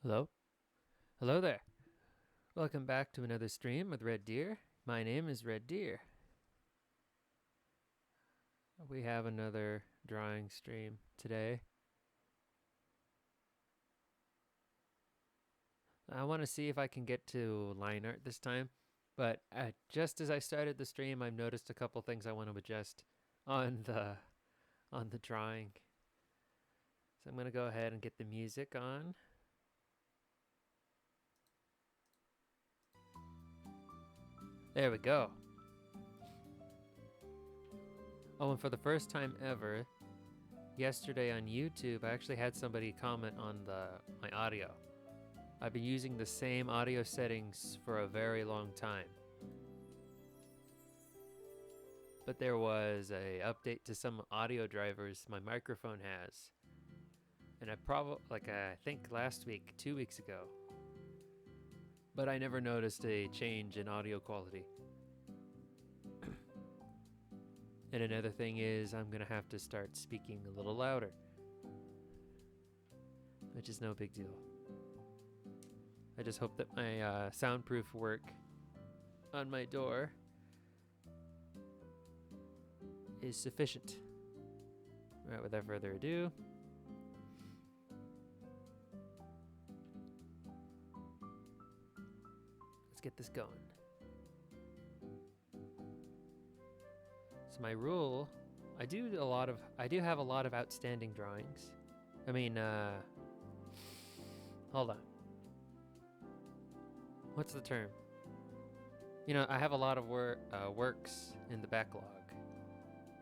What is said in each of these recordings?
Hello? Hello there. Welcome back to another stream with Red Deer. My name is Red Deer. We have another drawing stream today. I want to see if I can get to line art this time, but just as I started the stream, I've noticed a couple things I want to adjust on the drawing. So I'm going to go ahead and get the music on. There we go. Oh, and for the first time ever, yesterday on YouTube, I actually had somebody comment on my audio. I've been using the same audio settings for a very long time. But there was a update to some audio drivers my microphone has. And I think last week, 2 weeks ago. But I never noticed a change in audio quality. And another thing is I'm gonna have to start speaking a little louder, which is no big deal. I just hope that my soundproof work on my door is sufficient. All right, without further ado, let's get this going. So my rule, I do have a lot of outstanding drawings. I mean, hold on. What's the term? You know, I have a lot of works in the backlog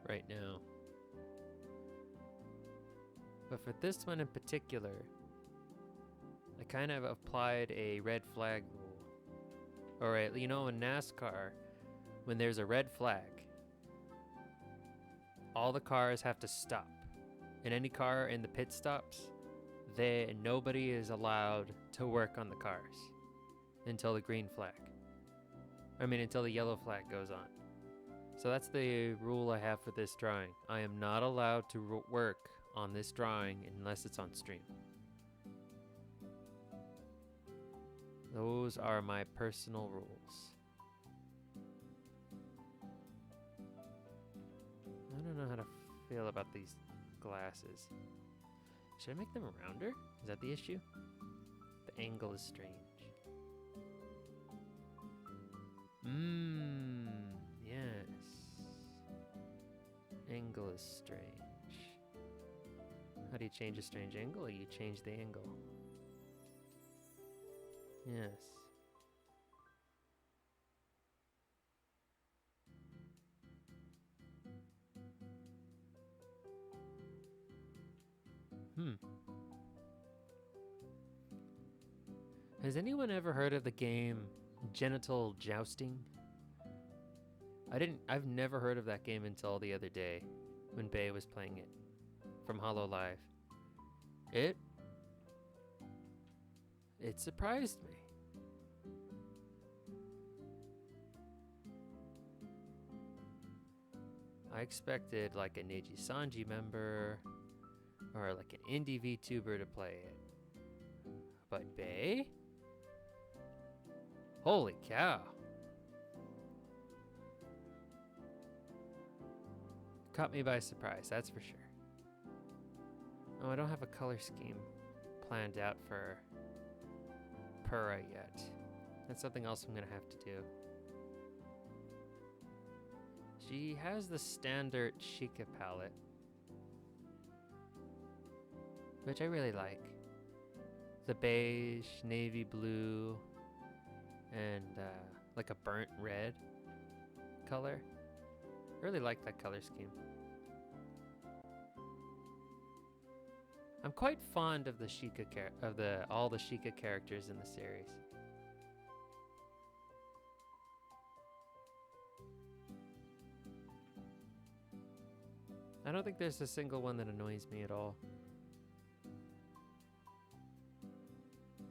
right now. But for this one in particular, I kind of applied a red flag rule. Alright, you know, in NASCAR, when there's a red flag, all the cars have to stop. And any car in the pit stops, nobody is allowed to work on the cars until the green flag. Until the yellow flag goes on. So that's the rule I have for this drawing. I am not allowed to work on this drawing unless it's on stream. Those are my personal rules. I don't know how to feel about these glasses. Should I make them rounder? Is that the issue? The angle is strange. Yes. Angle is strange. How do you change a strange angle? You change the angle. Yes. Has anyone ever heard of the game Genital Jousting? I've never heard of that game until the other day when Bay was playing it from Hollow Live. It surprised me. I expected like a Neji Sanji member or like an ENVtuber to play it. But Bay? Holy cow. Caught me by surprise, that's for sure. Oh, I don't have a color scheme planned out for Purah yet. That's something else I'm gonna have to do. She has the standard Sheikah palette, which I really like. The beige, navy blue, and like a burnt red color. I really like that color scheme. I'm quite fond of the all the Sheikah characters in the series. I don't think there's a single one that annoys me at all,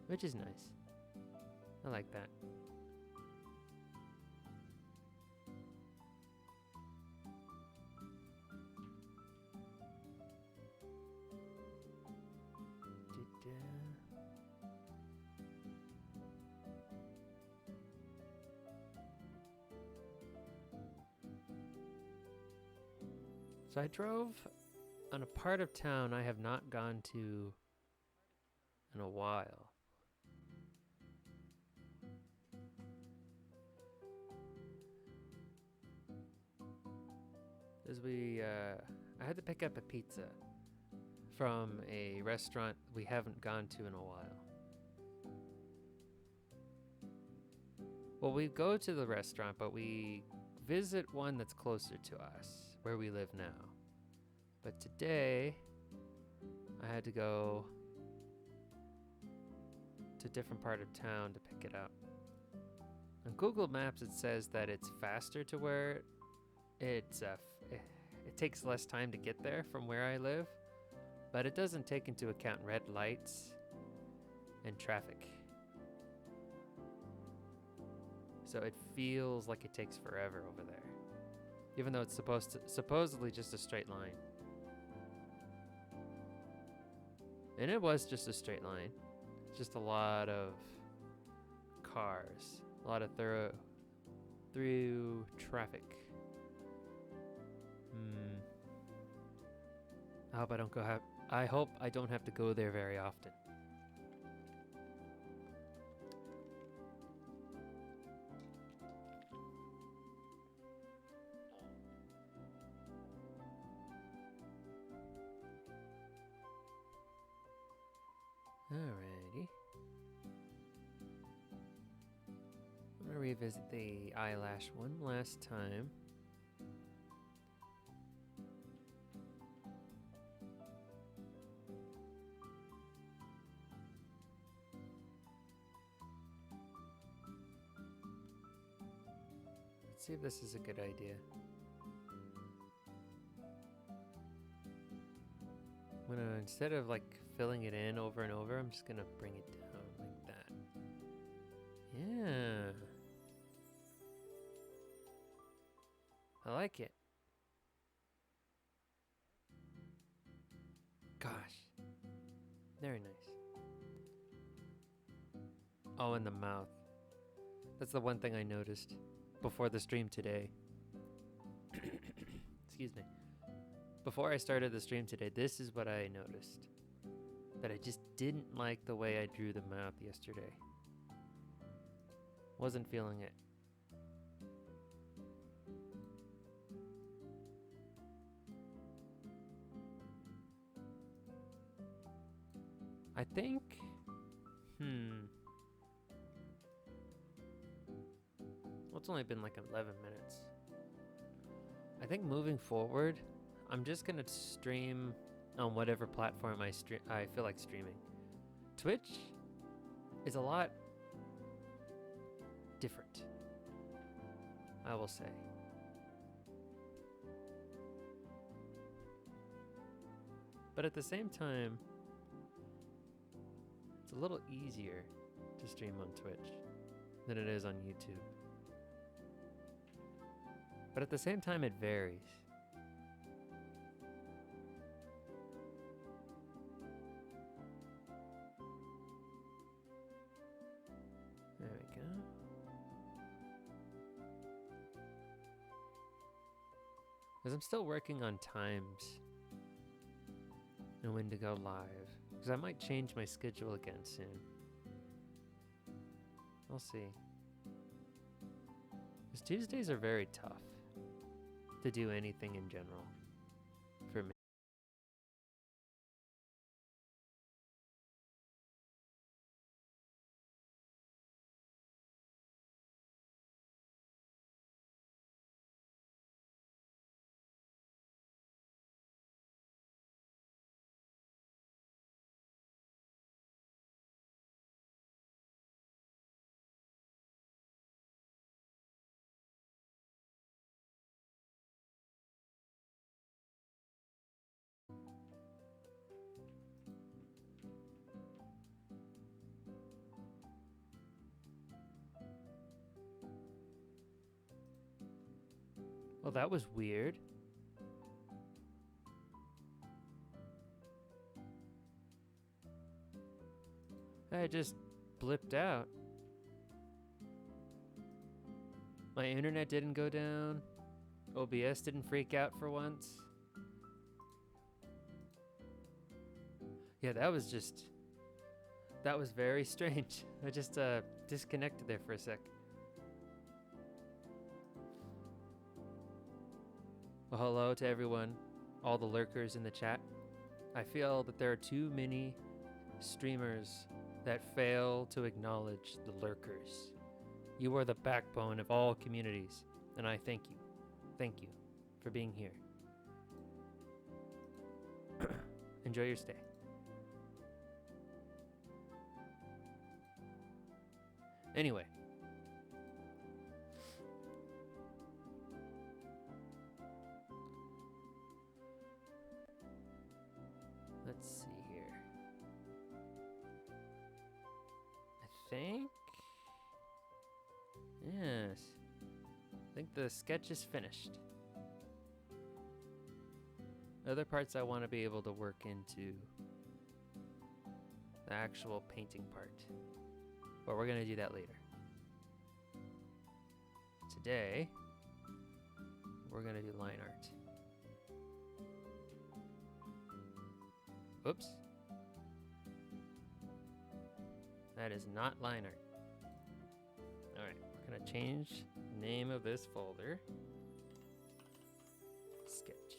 which is nice. I like that. So I drove on a part of town I have not gone to in a while. As I had to pick up a pizza from a restaurant we haven't gone to in a while. Well, we go to the restaurant, but we visit one that's closer to us, where we live now. But today, I had to go to a different part of town to pick it up. On Google Maps, it says that it's faster to where it takes less time to get there from where I live, but it doesn't take into account red lights and traffic. So it feels like it takes forever over there, even though it's supposedly just a straight line. And it was just a straight line. Just a lot of cars, a lot of through traffic. I hope I don't have to go there very often. Alrighty. I'm gonna revisit the eyelash one last time. Let's see if this is a good idea. I'm gonna, instead of like filling it in over and over, I'm just gonna bring it down like that. Yeah. I like it. Gosh. Very nice. Oh, and the mouth. That's the one thing I noticed before the stream today. Excuse me. Before I started the stream today, this is what I noticed. That I just didn't like the way I drew the mouth yesterday. Wasn't feeling it. I think, well, it's only been like 11 minutes. I think moving forward, I'm just gonna stream on whatever platform I feel like streaming. Twitch is a lot different, I will say. But at the same time, it's a little easier to stream on Twitch than it is on YouTube. But at the same time, it varies. There we go. Because I'm still working on times and when to go live. Because I might change my schedule again soon. I'll see. Because Tuesdays are very tough to do anything in general for me. Well, that was weird. I just blipped out. My internet didn't go down. OBS didn't freak out for once. Yeah, that was very strange. I just disconnected there for a sec. Well, hello to everyone, all the lurkers in the chat. I feel that there are too many streamers that fail to acknowledge the lurkers. You are the backbone of all communities, and I thank you. Thank you for being here. Enjoy your stay. Anyway. Let's see here. I think... Yes. I think the sketch is finished. Other parts I want to be able to work into the actual painting part. But we're going to do that later. Today, we're going to do line art. Oops. That is not line art. Alright, we're going to change the name of this folder. Sketch.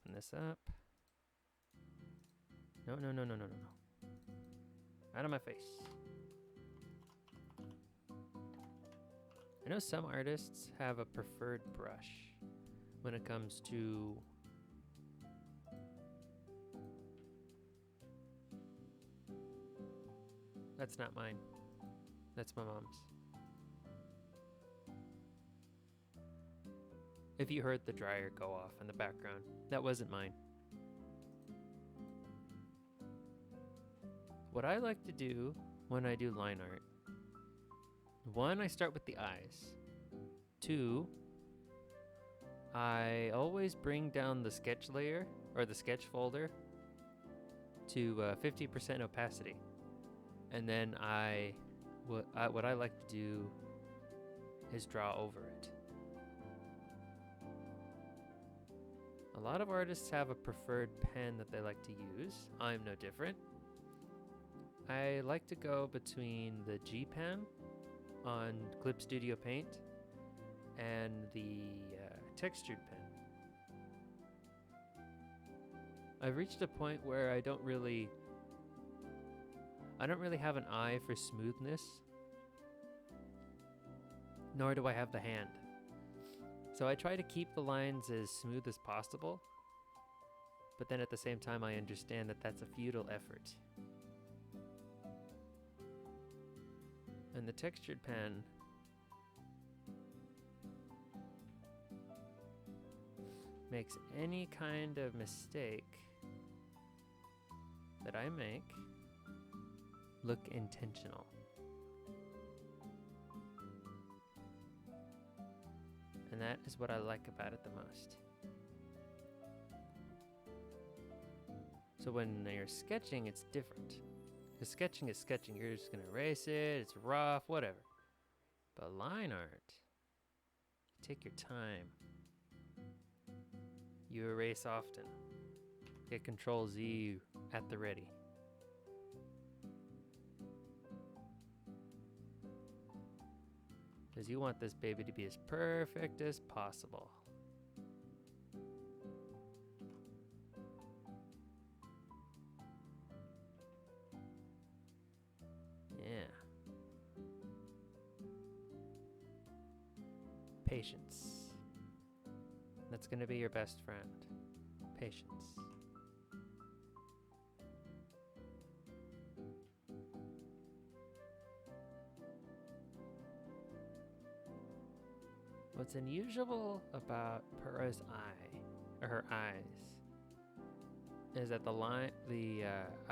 Open this up. No. Out of my face. I know some artists have a preferred brush when it comes to that's not mine. That's my mom's. If you heard the dryer go off in the background, that wasn't mine. What I like to do when I do line art, 1, I start with the eyes. 2, I always bring down the sketch layer or the sketch folder to 50% opacity. And then what I like to do is draw over it. A lot of artists have a preferred pen that they like to use. I'm no different. I like to go between the G pen on Clip Studio Paint and the textured pen. I've reached a point where I don't really have an eye for smoothness, nor do I have the hand. So I try to keep the lines as smooth as possible, but then at the same time I understand that that's a futile effort. And the textured pen makes any kind of mistake that I make look intentional. And that is what I like about it the most. So when you're sketching, it's different. Because sketching is sketching. You're just going to erase it. It's rough, whatever. But line art, you take your time. You erase often. Get Control Z at the ready. Because you want this baby to be as perfect as possible. Yeah. Patience. That's going to be your best friend. Patience. What's unusual about Purah's eye, or her eyes, is that the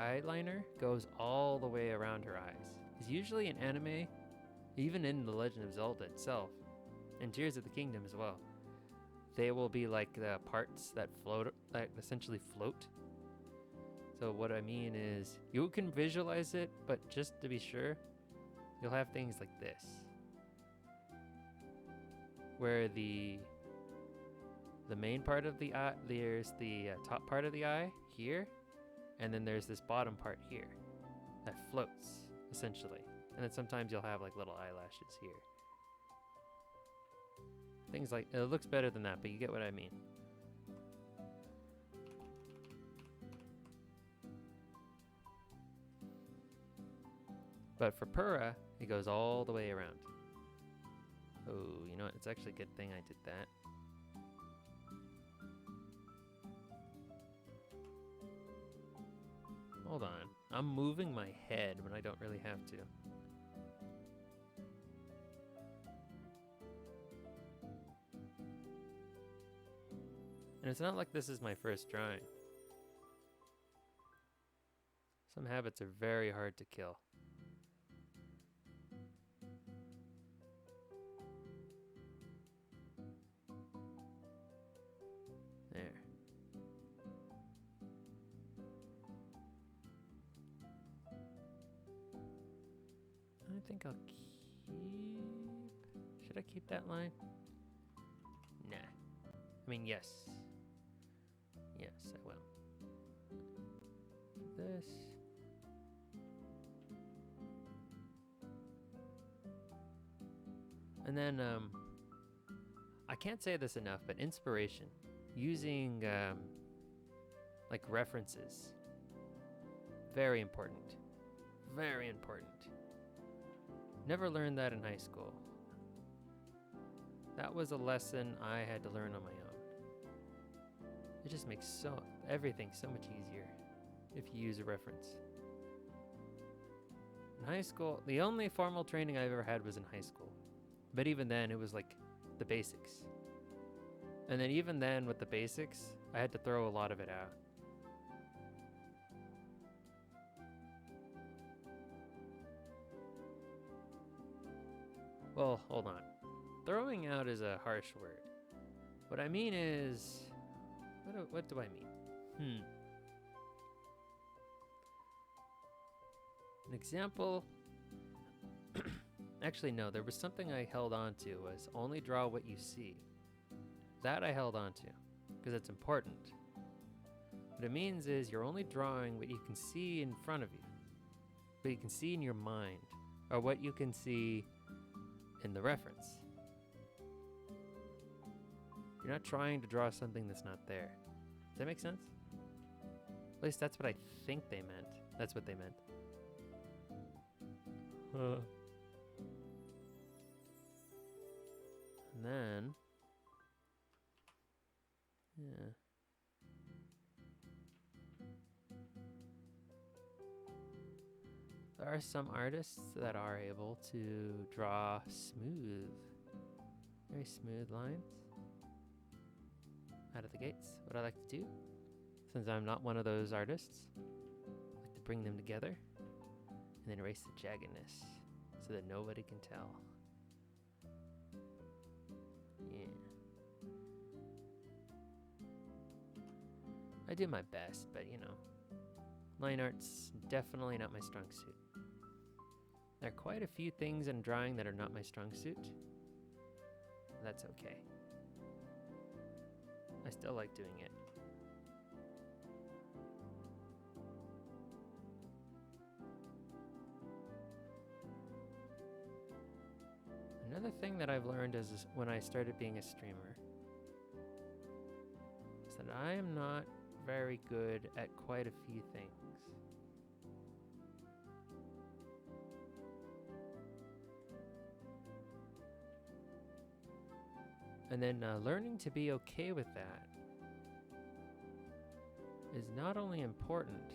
eyeliner goes all the way around her eyes. Because usually in anime, even in The Legend of Zelda itself, and Tears of the Kingdom as well, they will be like the parts that float, like essentially float. So what I mean is, you can visualize it, but just to be sure, you'll have things like this, where the the main part of the eye, there's the top part of the eye here, and then there's this bottom part here that floats, essentially. And then sometimes you'll have like little eyelashes here. Things like, it looks better than that, but you get what I mean. But for Purah, it goes all the way around. Oh, you know what? It's actually a good thing I did that. Hold on. I'm moving my head when I don't really have to. And it's not like this is my first drawing. Some habits are very hard to kill. There. I think I'll keep... Should I keep that line? Nah. I mean, yes. Yes, I will. This. And then, I can't say this enough, but inspiration. Using, like references. Very important. Very important. Never learned that in high school. That was a lesson I had to learn on my own. It just makes everything so much easier if you use a reference. In high school, the only formal training I've ever had was in high school. But even then, it was like the basics. And then even then, with the basics, I had to throw a lot of it out. Well, hold on. Throwing out is a harsh word. What I mean is... What do I mean? An example... Actually, no, there was something I held on to, was only draw what you see. That I held on to, because it's important. What it means is you're only drawing what you can see in front of you, what you can see in your mind, or what you can see in the reference. You're not trying to draw something that's not there. Does that make sense? At least that's what I think they meant. That's what they meant. And then... Yeah. There are some artists that are able to draw smooth, very smooth lines out of the gates. What I like to do, since I'm not one of those artists, I like to bring them together and then erase the jaggedness so that nobody can tell. Yeah. I do my best, but you know, line art's definitely not my strong suit. There are quite a few things in drawing that are not my strong suit. That's okay. I still like doing it. Another thing that I've learned is when I started being a streamer is that I am not very good at quite a few things. And then learning to be okay with that is not only important,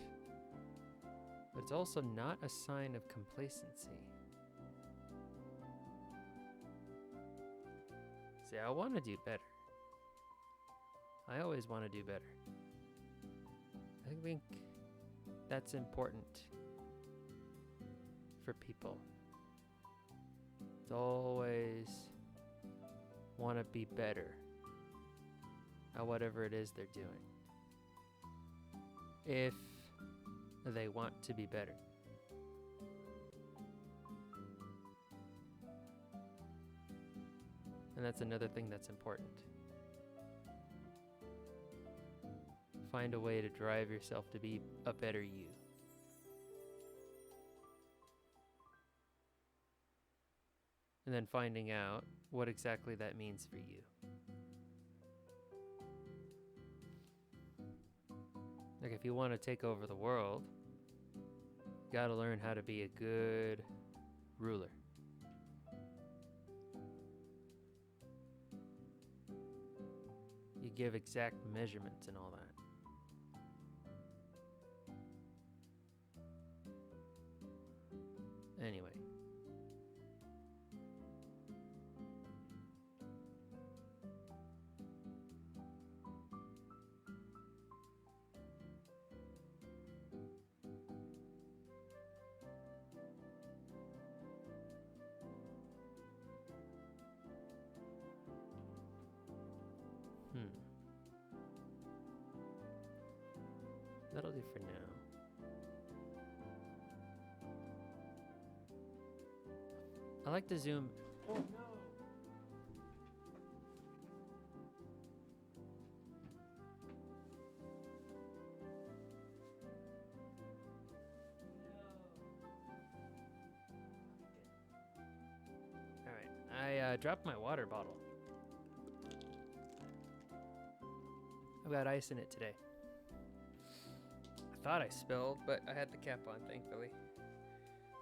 but it's also not a sign of complacency. See, I want to do better. I always want to do better. I think that's important for people. It's always want to be better at whatever it is they're doing. If they want to be better. And that's another thing that's important. find a way to drive yourself to be a better you. And then finding out what exactly that means for you. Like if you want to take over the world, you gotta learn how to be a good ruler. You give exact measurements and all that. Anyway. That'll do for now. I like to zoom. Oh no! Alright, I dropped my water bottle. I've got ice in it today. I thought I spilled, but I had the cap on, thankfully.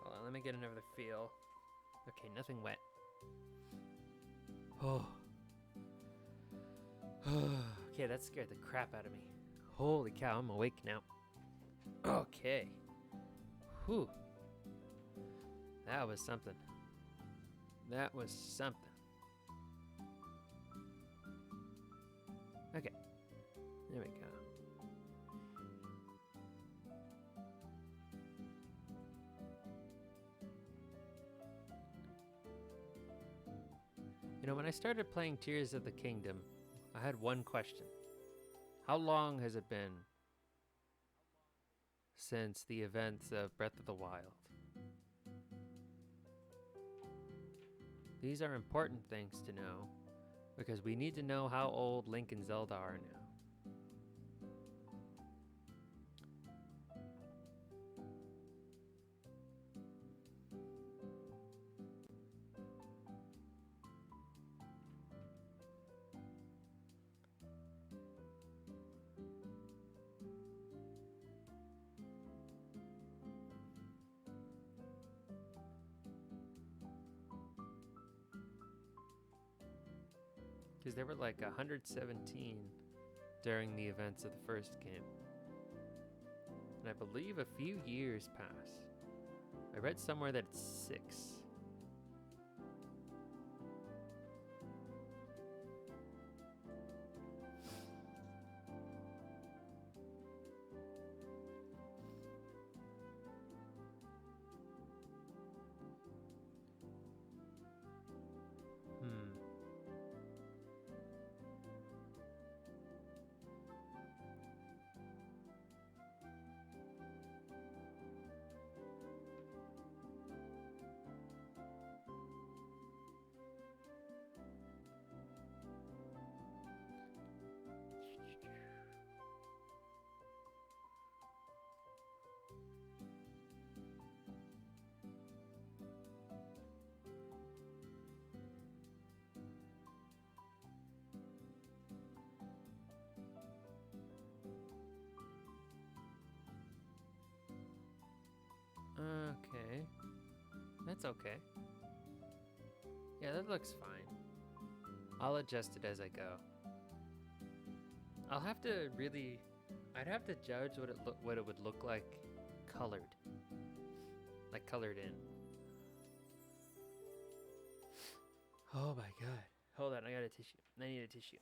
Hold on, let me get another feel. Okay, nothing wet. Oh. Okay, that scared the crap out of me. Holy cow, I'm awake now. Okay. Whew. That was something. That was something. Okay. There we go. You know, when I started playing Tears of the Kingdom, I had one question. How long has it been since the events of Breath of the Wild? These are important things to know, because we need to know how old Link and Zelda are now. Because there were like 117 during the events of the first game. And I believe a few years pass. I read somewhere that it's 6. Okay. That's okay. Yeah, that looks fine. I'll adjust it as I go. I'll have to really... I'd have to judge what it would look like colored. Like colored in. Oh my god. Hold on, I got a tissue. I need a tissue.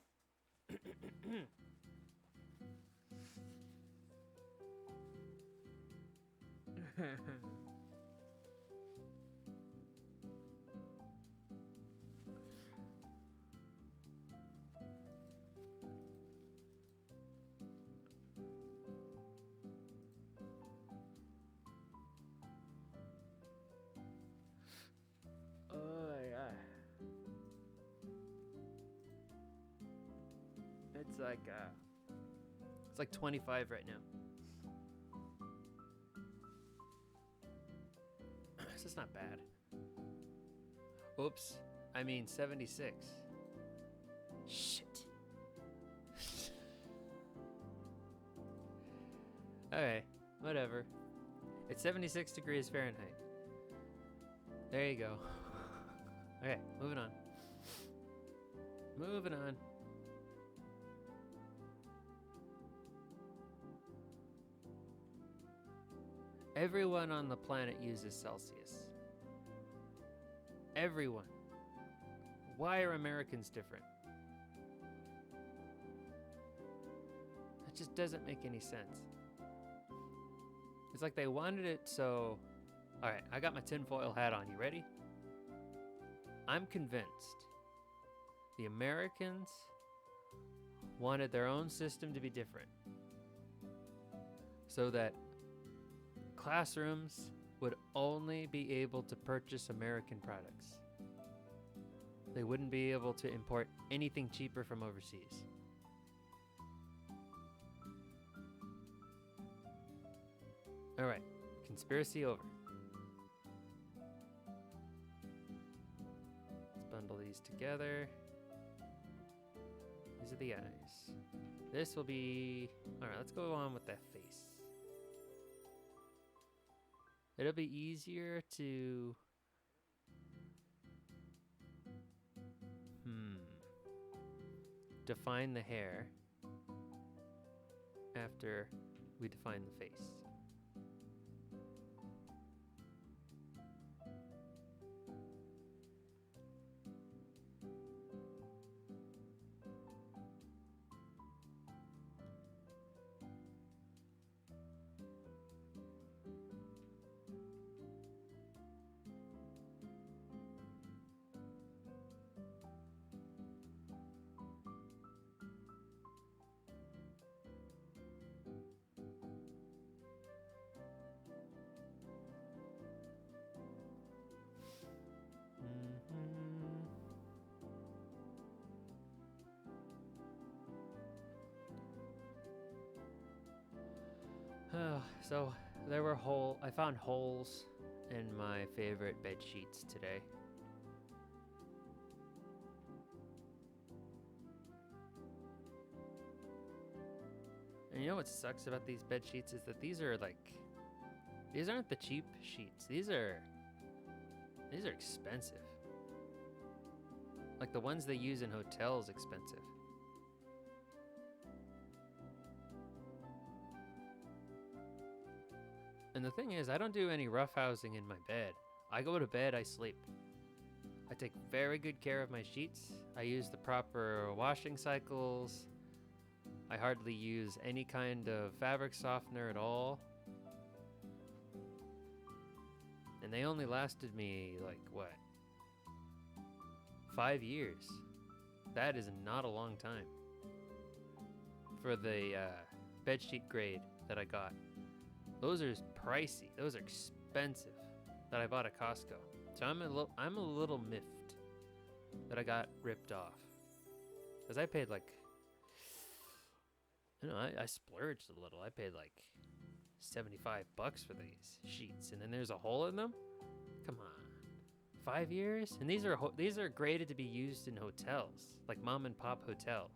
Oh my god. It's like It's like 25 right now. So it's not bad. Oops. I mean 76. Shit. Okay, whatever. It's 76 degrees Fahrenheit. There you go. Okay, moving on. Moving on. Everyone on the planet uses Celsius. Everyone. Why are Americans different? It just doesn't make any sense. It's like they wanted it so... Alright, I got my tinfoil hat on. You ready? I'm convinced the Americans wanted their own system to be different so that classrooms would only be able to purchase American products. They wouldn't be able to import anything cheaper from overseas. All right, conspiracy over. Let's bundle these together. These are the eyes. This will be... All right, let's go on with that face. It'll be easier to... define the hair after we define the face. So there were I found holes in my favorite bed sheets today. And you know what sucks about these bed sheets is that these aren't the cheap sheets. These are expensive. Like the ones they use in hotels, expensive. And the thing is, I don't do any roughhousing in my bed. I go to bed, I sleep. I take very good care of my sheets. I use the proper washing cycles. I hardly use any kind of fabric softener at all. And they only lasted me, like, what? 5 years. That is not a long time. For the bedsheet grade that I got. Those are pricey. Those are expensive that I bought at Costco. So I'm a little miffed that I got ripped off. Because I paid like... I splurged a little. I paid like $75 for these sheets. And then there's a hole in them? Come on. 5 years? And these are graded to be used in hotels. Like mom and pop hotels.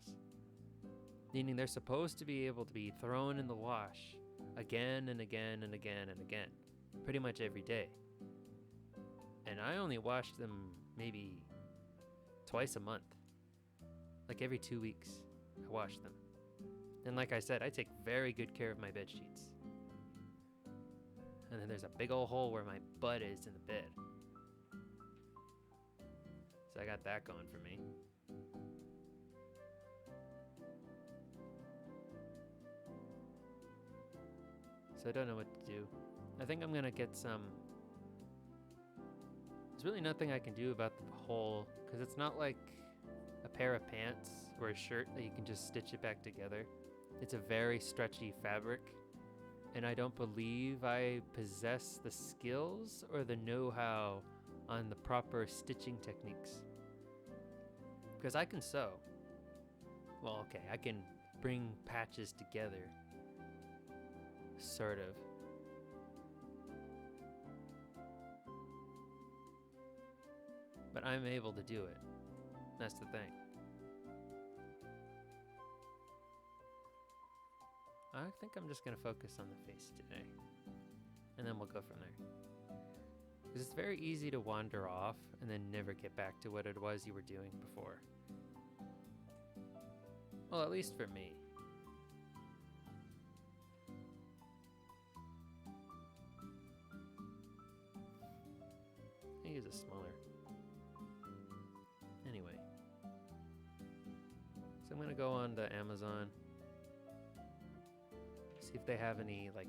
Meaning they're supposed to be able to be thrown in the wash again and again and again and again, pretty much every day. And I only wash them maybe twice a month. Like every 2 weeks, I wash them. And like I said, I take very good care of my bed sheets. And then there's a big old hole where my butt is in the bed. So I got that going for me. So I don't know what to do. I think I'm gonna get some... There's really nothing I can do about the hole, because it's not like a pair of pants or a shirt that you can just stitch it back together. It's a very stretchy fabric, and I don't believe I possess the skills or the know-how on the proper stitching techniques. Because I can sew. Well, okay, I can bring patches together. Sort of. But I'm able to do it. That's the thing. I think I'm just going to focus on the face today. And then we'll go from there. Because it's very easy to wander off and then never get back to what it was you were doing before. Well, at least for me. I use a smaller. Anyway. So I'm going to go on to Amazon. See if they have any, like,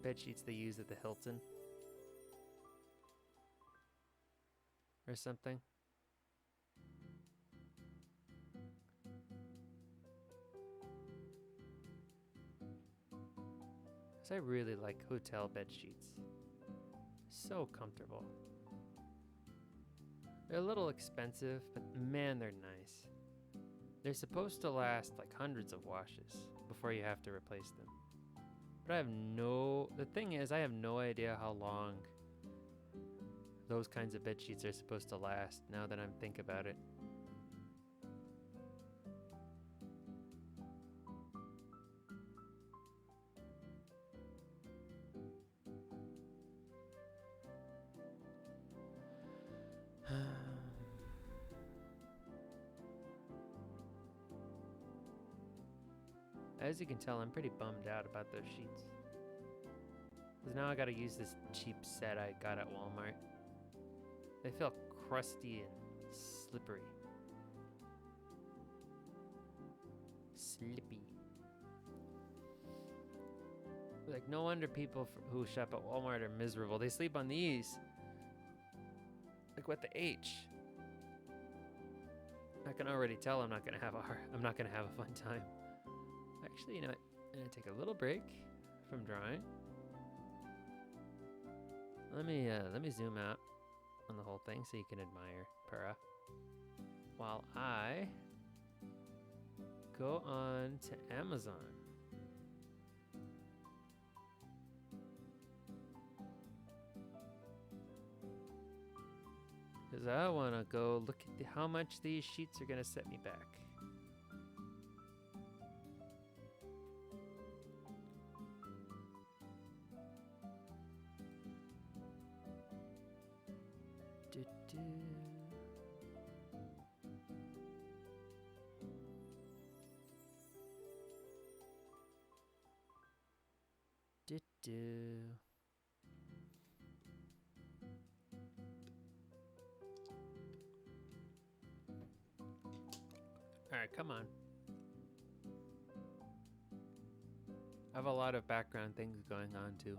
bed sheets they use at the Hilton. Or something. Because I really like hotel bed sheets. So comfortable. They're a little expensive, but man, they're nice. They're supposed to last like hundreds of washes before you have to replace them. But the thing is, I have no idea how long those kinds of bed sheets are supposed to last now that I'm thinking about it. As you can tell, I'm pretty bummed out about those sheets. Because now I gotta use this cheap set I got at Walmart. They feel crusty and slippery. Slippy. Like, no wonder people who shop at Walmart are miserable. They sleep on these. Like, what the H? I can already tell I'm not gonna have a fun time. Actually, you know what? I'm gonna take a little break from drawing. Let me zoom out on the whole thing so you can admire Purah while I go on to Amazon. Because I want to go look at how much these sheets are going to set me back. Alright, come on. I have a lot of background things going on too.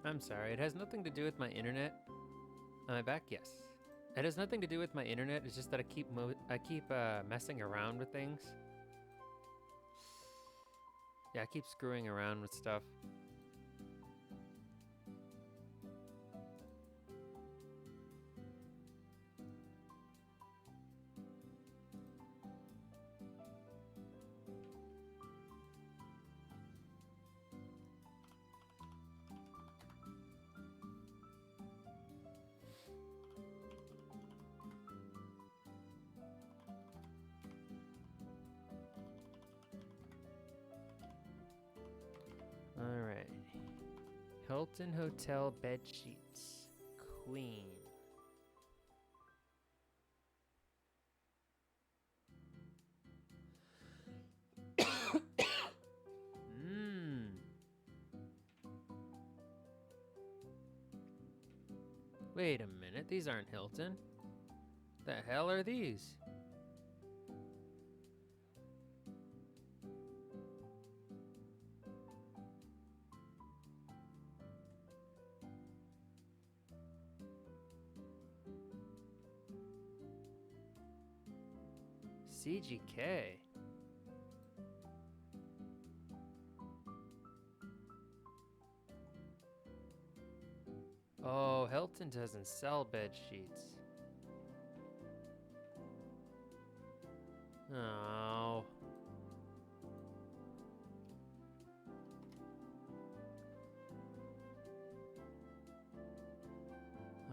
I'm sorry, it has nothing to do with my internet. Am I back? Yes. It has nothing to do with my internet. It's just that I keep messing around with things. Yeah, I keep screwing around with stuff. Alright. Hilton Hotel bed sheets. Queen. Wait a minute, these aren't Hilton. The hell are these? CGK. Oh, Hilton doesn't sell bed sheets. Oh.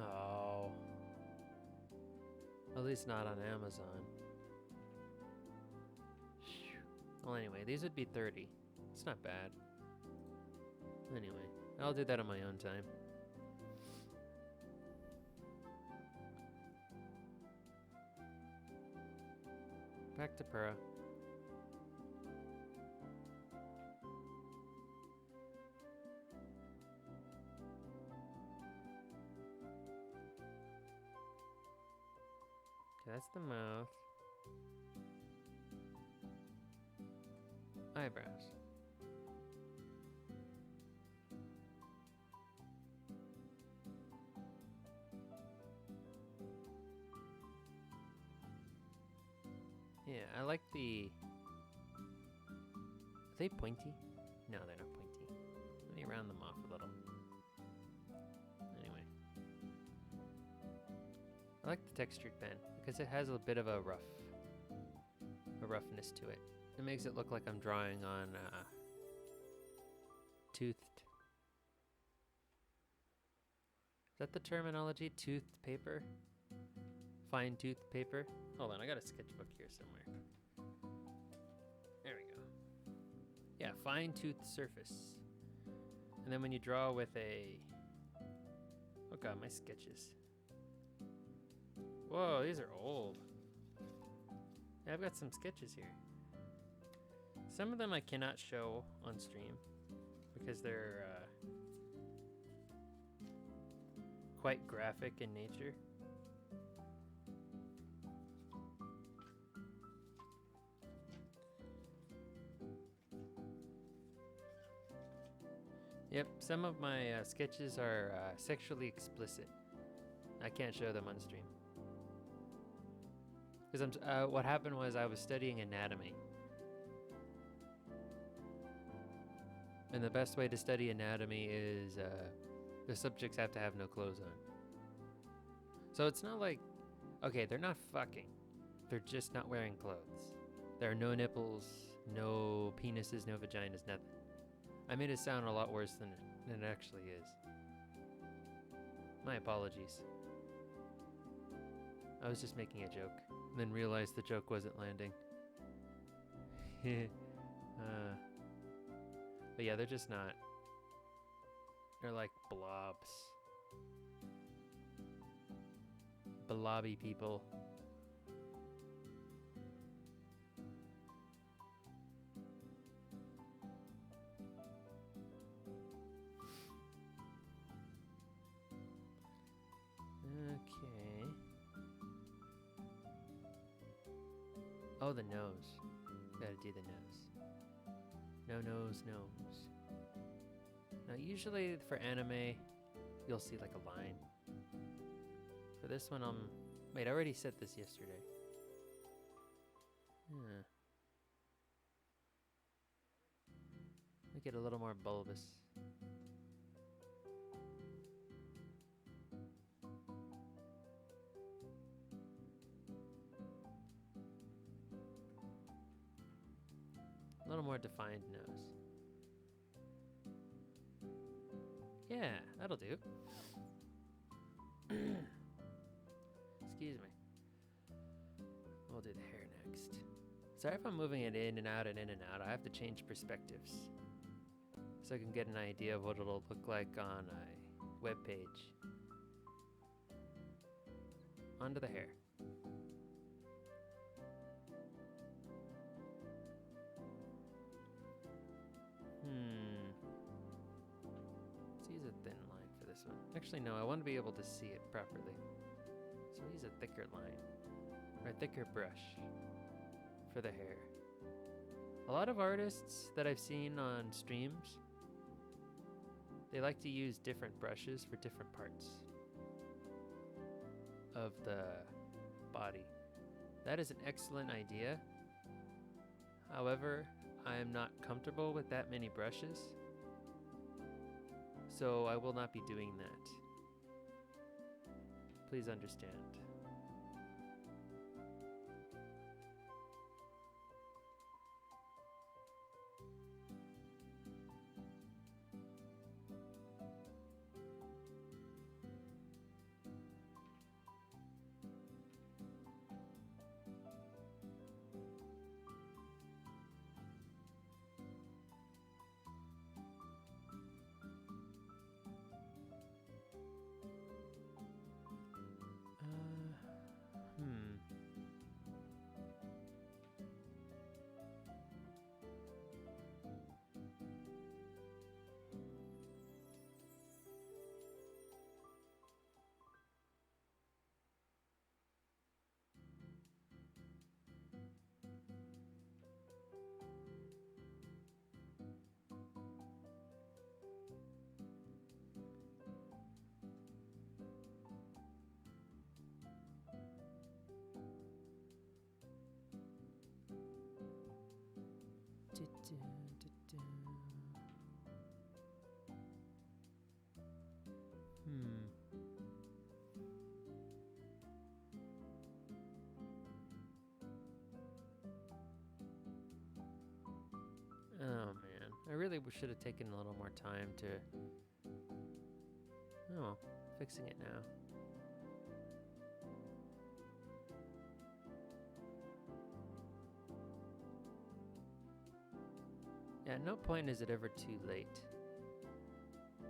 Oh. At least not on Amazon. Well, anyway, these would be 30. It's not bad. Anyway, I'll do that on my own time. Back to Purah. Okay, that's the mouth. Eyebrows. Yeah, I like the... Are they pointy? No, they're not pointy. Let me round them off a little. Anyway. I like the textured pen because it has a bit of a roughness to it. It makes it look like I'm drawing on toothed. Is that the terminology? Toothed paper? Fine toothed paper? Hold on, I got a sketchbook here somewhere. There we go. Yeah, fine toothed surface. And then when you draw with a... Oh god, my sketches. Whoa, these are old. Yeah, I've got some sketches here. Some of them I cannot show on stream because they're quite graphic in nature. Yep, some of my sketches are sexually explicit. I can't show them on stream. Because what happened was I was studying anatomy. And the best way to study anatomy is the subjects have to have no clothes on. So it's not like, okay, they're not fucking. They're just not wearing clothes. There are no nipples, no penises, no vaginas, nothing. I made it sound a lot worse than it actually is. My apologies. I was just making a joke, and then realized the joke wasn't landing. But yeah, they're just not. They're like blobs. Blobby people. Okay. Oh, the nose. Gotta do the nose. No nose, nose. Now, usually for anime, you'll see like a line. For this one, wait, I already said this yesterday. Make it a little more bulbous. A little more defined nose. Yeah, that'll do. Excuse me. We'll do the hair next. Sorry if I'm moving it in and out and in and out. I have to change perspectives so I can get an idea of what it'll look like on a web page. Onto the hair. Let's use a thin line for this one. Actually, no, I want to be able to see it properly. So I'll use a thicker line, or a thicker brush for the hair. A lot of artists that I've seen on streams, they like to use different brushes for different parts of the body. That is an excellent idea. However, I am not comfortable with that many brushes, so I will not be doing that. Please understand. Oh man, I really should have taken a little more time to... Oh, fixing it now. Yeah, at no point is it ever too late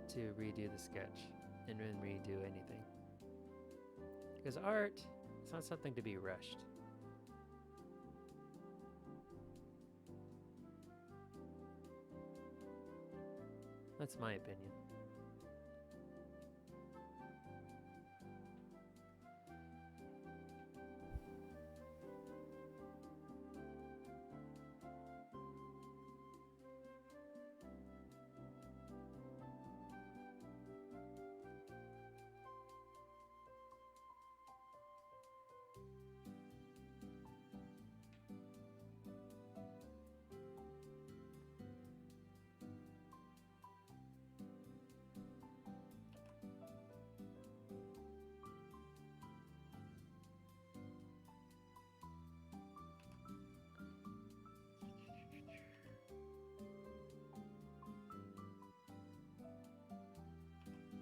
to redo the sketch and then redo anything. Because art, it's not something to be rushed. That's my opinion.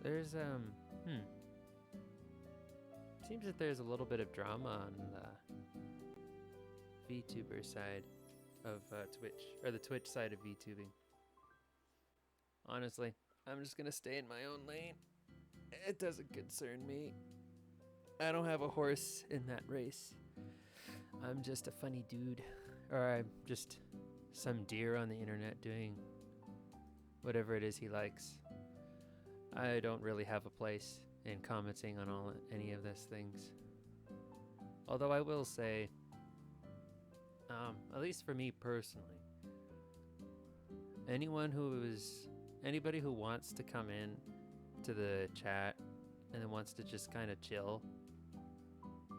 There's, seems that there's a little bit of drama on the VTuber side of Twitch, or the Twitch side of VTubing. Honestly, I'm just gonna stay in my own lane. It doesn't concern me. I don't have a horse in that race. I'm just a funny dude, or I'm just some deer on the internet doing whatever it is he likes. I don't really have a place in commenting on any of these things. Although I will say, at least for me personally, anybody who wants to come in to the chat and then wants to just kind of chill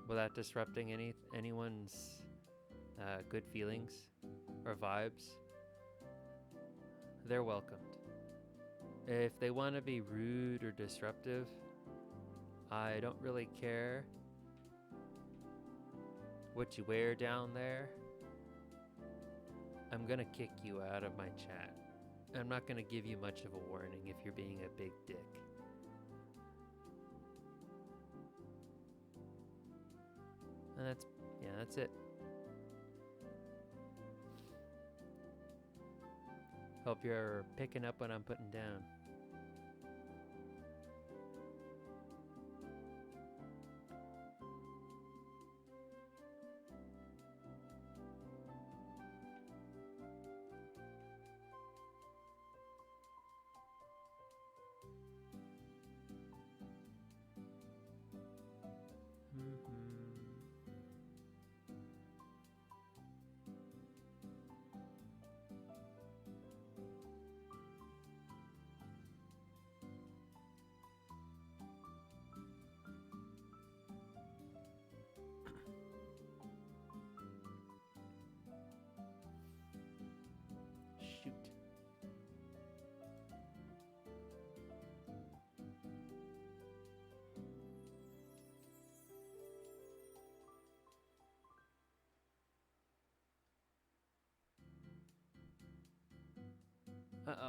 without disrupting anyone's good feelings or vibes, they're welcomed. If they want to be rude or disruptive, I don't really care what you wear down there. I'm gonna kick you out of my chat. I'm not gonna give you much of a warning if you're being a big dick. And that's it. Hope you're picking up what I'm putting down.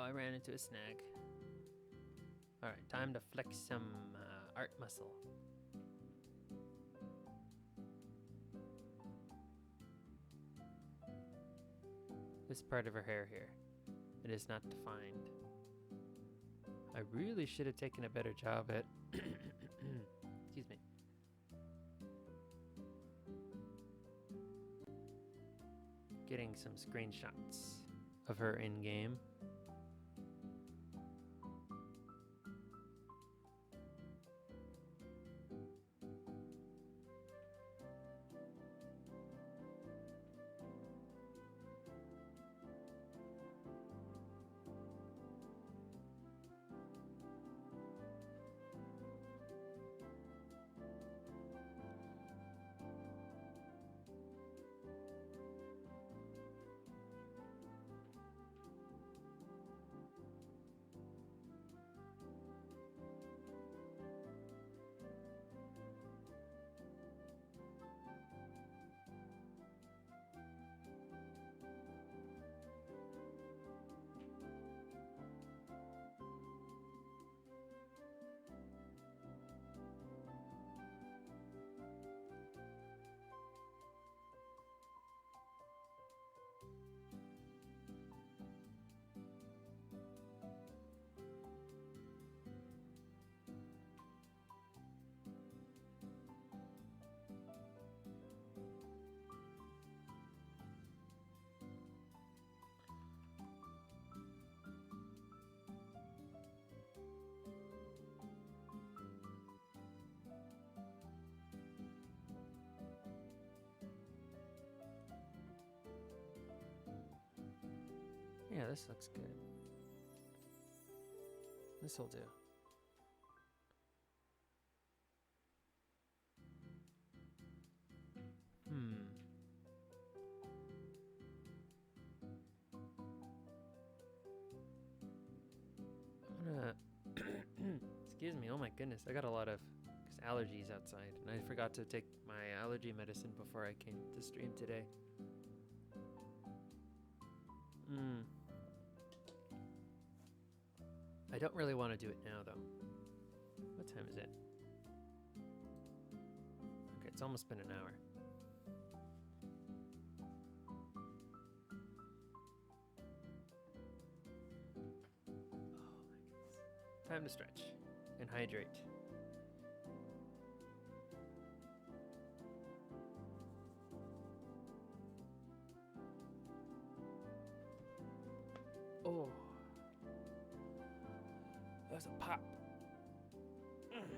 I ran into a snag. Alright, time to flex some art muscle. This part of her hair here. It is not defined. I really should have taken a better job at excuse me. Getting some screenshots of her in game. Yeah, this looks good. This'll do. I'm gonna excuse me, oh my goodness, I got a lot of allergies outside, and I forgot to take my allergy medicine before I came to stream today. I don't really want to do it now, though. What time is it? Okay, it's almost been an hour. Oh my goodness. Time to stretch and hydrate. Oh. That was a pop.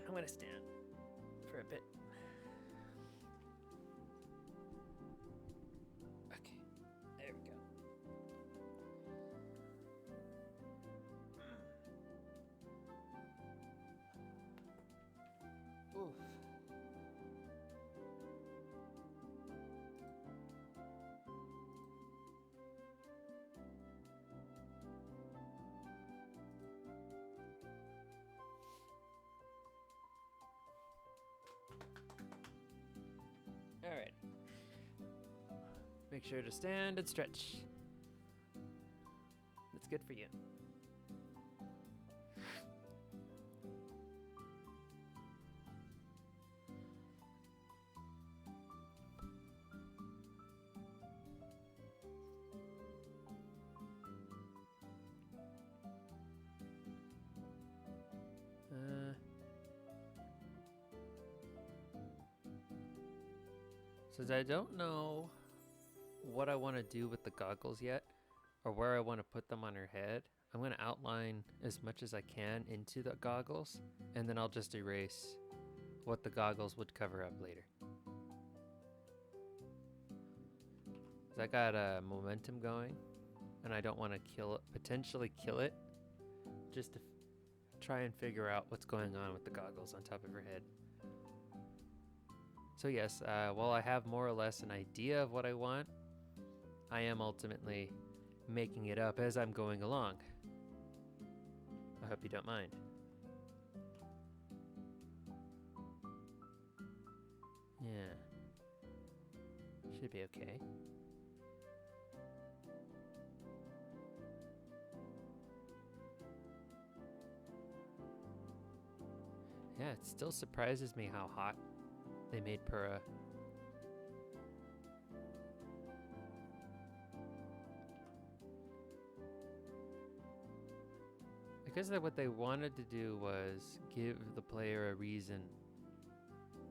I'm gonna stand for a bit. Okay, there we go. Oof. All right. Make sure to stand and stretch. That's good for you. Since I don't know what I want to do with the goggles yet, or where I want to put them on her head, I'm going to outline as much as I can into the goggles, and then I'll just erase what the goggles would cover up later. 'Cause I got momentum going, and I don't want to potentially kill it, just to try and figure out what's going on with the goggles on top of her head. So yes, while I have more or less an idea of what I want, I am ultimately making it up as I'm going along. I hope you don't mind. Yeah. Should be okay. Yeah, it still surprises me how hot they made Purah. Because what they wanted to do was give the player a reason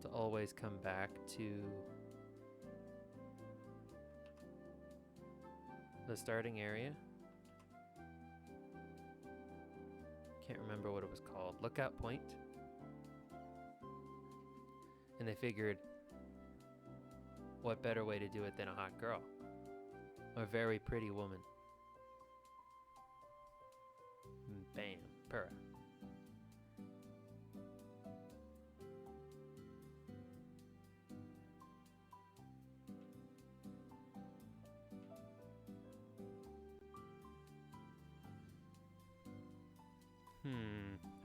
to always come back to the starting area. Can't remember what it was called. Lookout Point. And they figured, what better way to do it than a hot girl? A very pretty woman. Bam, Purah.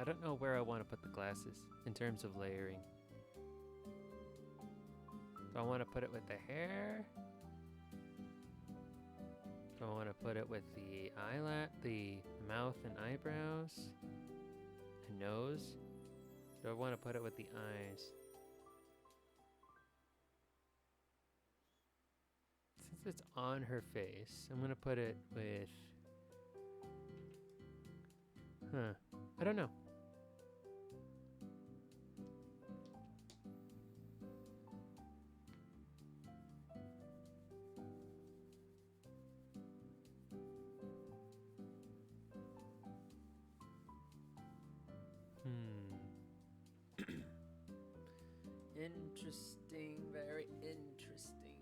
I don't know where I want to put the glasses in terms of layering. Do I want to put it with the hair? Do I want to put it with the the mouth and eyebrows? And nose? Do I want to put it with the eyes? Since it's on her face, I'm gonna put it with... I don't know. Interesting, very interesting.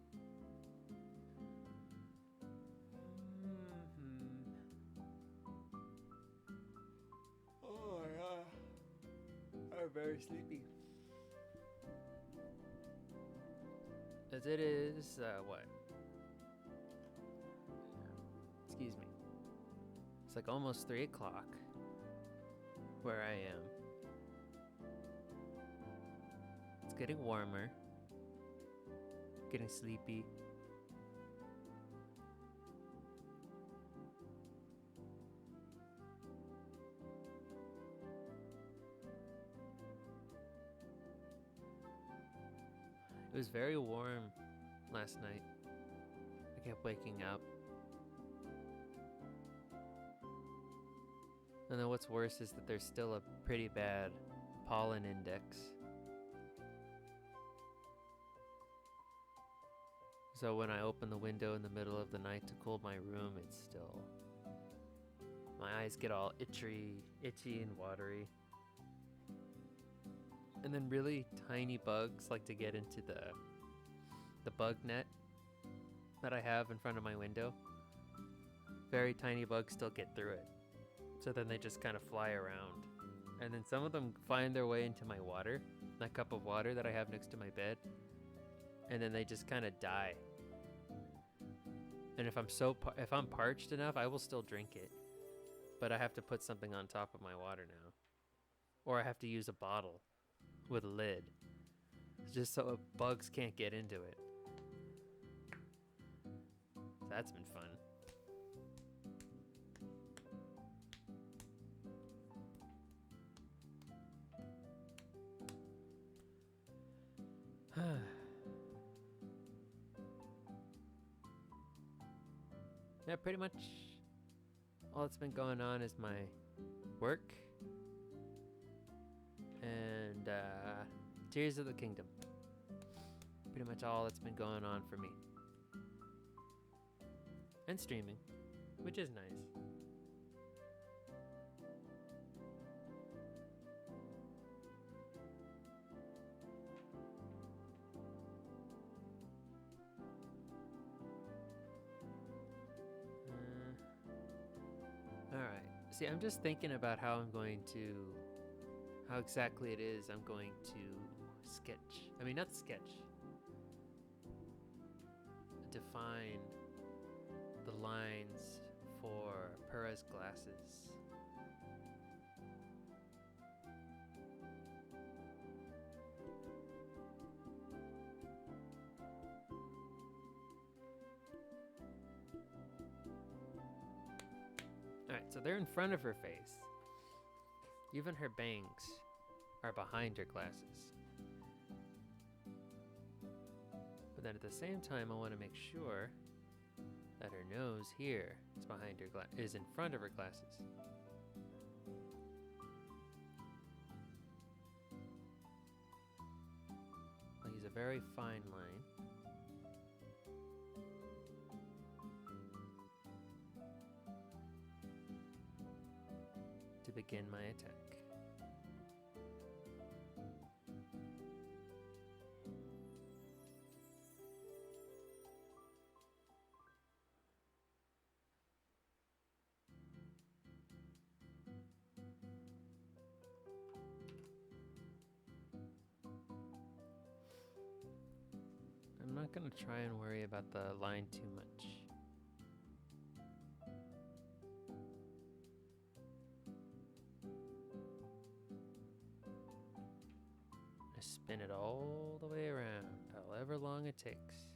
Oh my god. I'm very sleepy. As it is, what? Excuse me. It's like almost 3 o'clock where I am. It's getting warmer. Getting sleepy. It was very warm last night. I kept waking up. And then what's worse is that there's still a pretty bad pollen index. So when I open the window in the middle of the night to cool my room, it's still... My eyes get all itchy and watery. And then really tiny bugs like to get into the bug net that I have in front of my window. Very tiny bugs still get through it. So then they just kind of fly around. And then some of them find their way into my water, that cup of water that I have next to my bed. And then they just kind of die. And if I'm parched enough, I will still drink it. But I have to put something on top of my water now. Or I have to use a bottle with a lid, just so bugs can't get into it. That's been fun. Yeah, pretty much all that's been going on is my work and Tears of the Kingdom. Pretty much all that's been going on for me. And streaming, which is nice. Alright, see, I'm just thinking about how exactly it is I'm going to sketch. I mean, not sketch. Define the lines for Purah's glasses. Alright, so they're in front of her face. Even her bangs are behind her glasses. But then at the same time, I want to make sure that her nose here is behind her is in front of her glasses. I'll use a very fine line. To begin my attack. I'm not going to try and worry about the line too much. I spin it all the way around, however long it takes.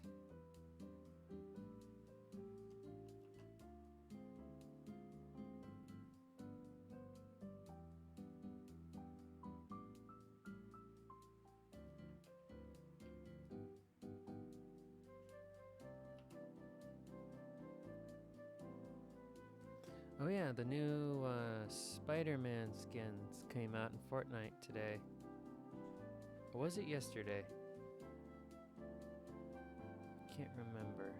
Oh yeah, the new Spider-Man skins came out in Fortnite today. Or was it yesterday? Can't remember.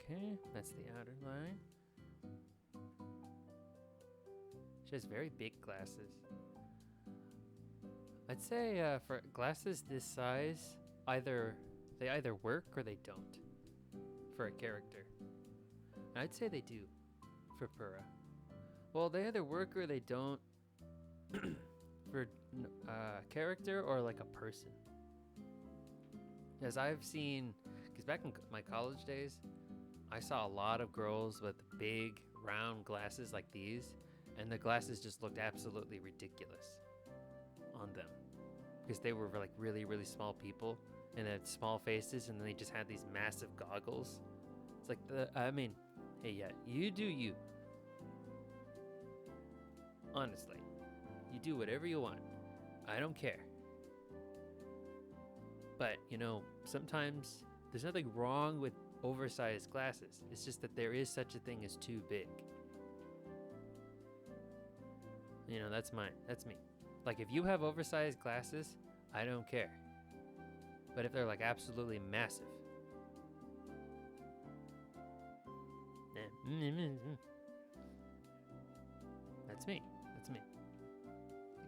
Okay, that's the outer line. She has very big glasses. I'd say for glasses this size, they either work or they don't for a character. And I'd say they do for Purah. Well, they either work or they don't for a character or like a person. As I've seen, because back in my college days, I saw a lot of girls with big round glasses like these, and the glasses just looked absolutely ridiculous on them because they were like really, really small people and they had small faces, and then they just had these massive goggles. It's like hey, yeah, you do you. Honestly, you do whatever you want. I don't care. But, sometimes there's nothing wrong with oversized glasses. It's just that there is such a thing as too big. That's mine. That's me. Like, if you have oversized glasses, I don't care. But if they're like absolutely massive, that's me. That's me.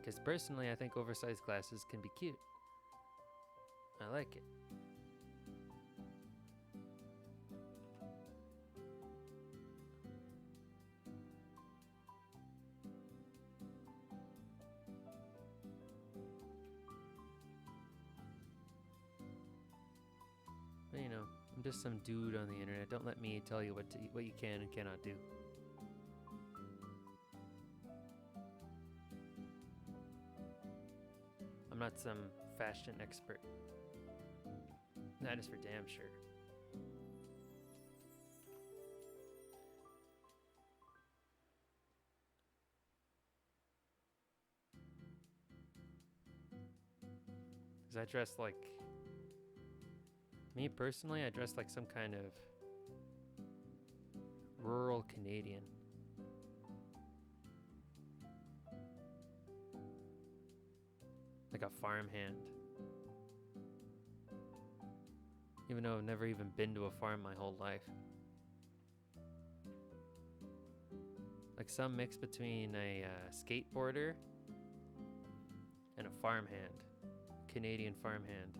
Because personally, I think oversized glasses can be cute. I like it. But I'm just some dude on the internet. Don't let me tell you what you can and cannot do. I'm not some fashion expert. That is for damn sure. Because I dress like... Me personally, I dress like some kind of rural Canadian. Like a farmhand. Even though I've never even been to a farm my whole life. Like some mix between a skateboarder and a farmhand. Canadian farmhand.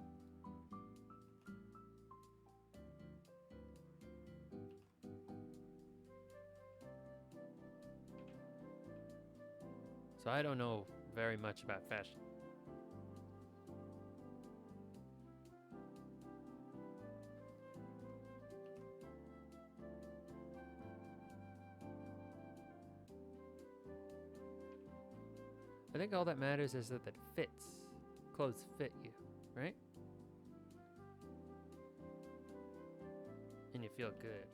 So I don't know very much about fashion. I think all that matters is that it fits. Clothes fit you, right? And you feel good.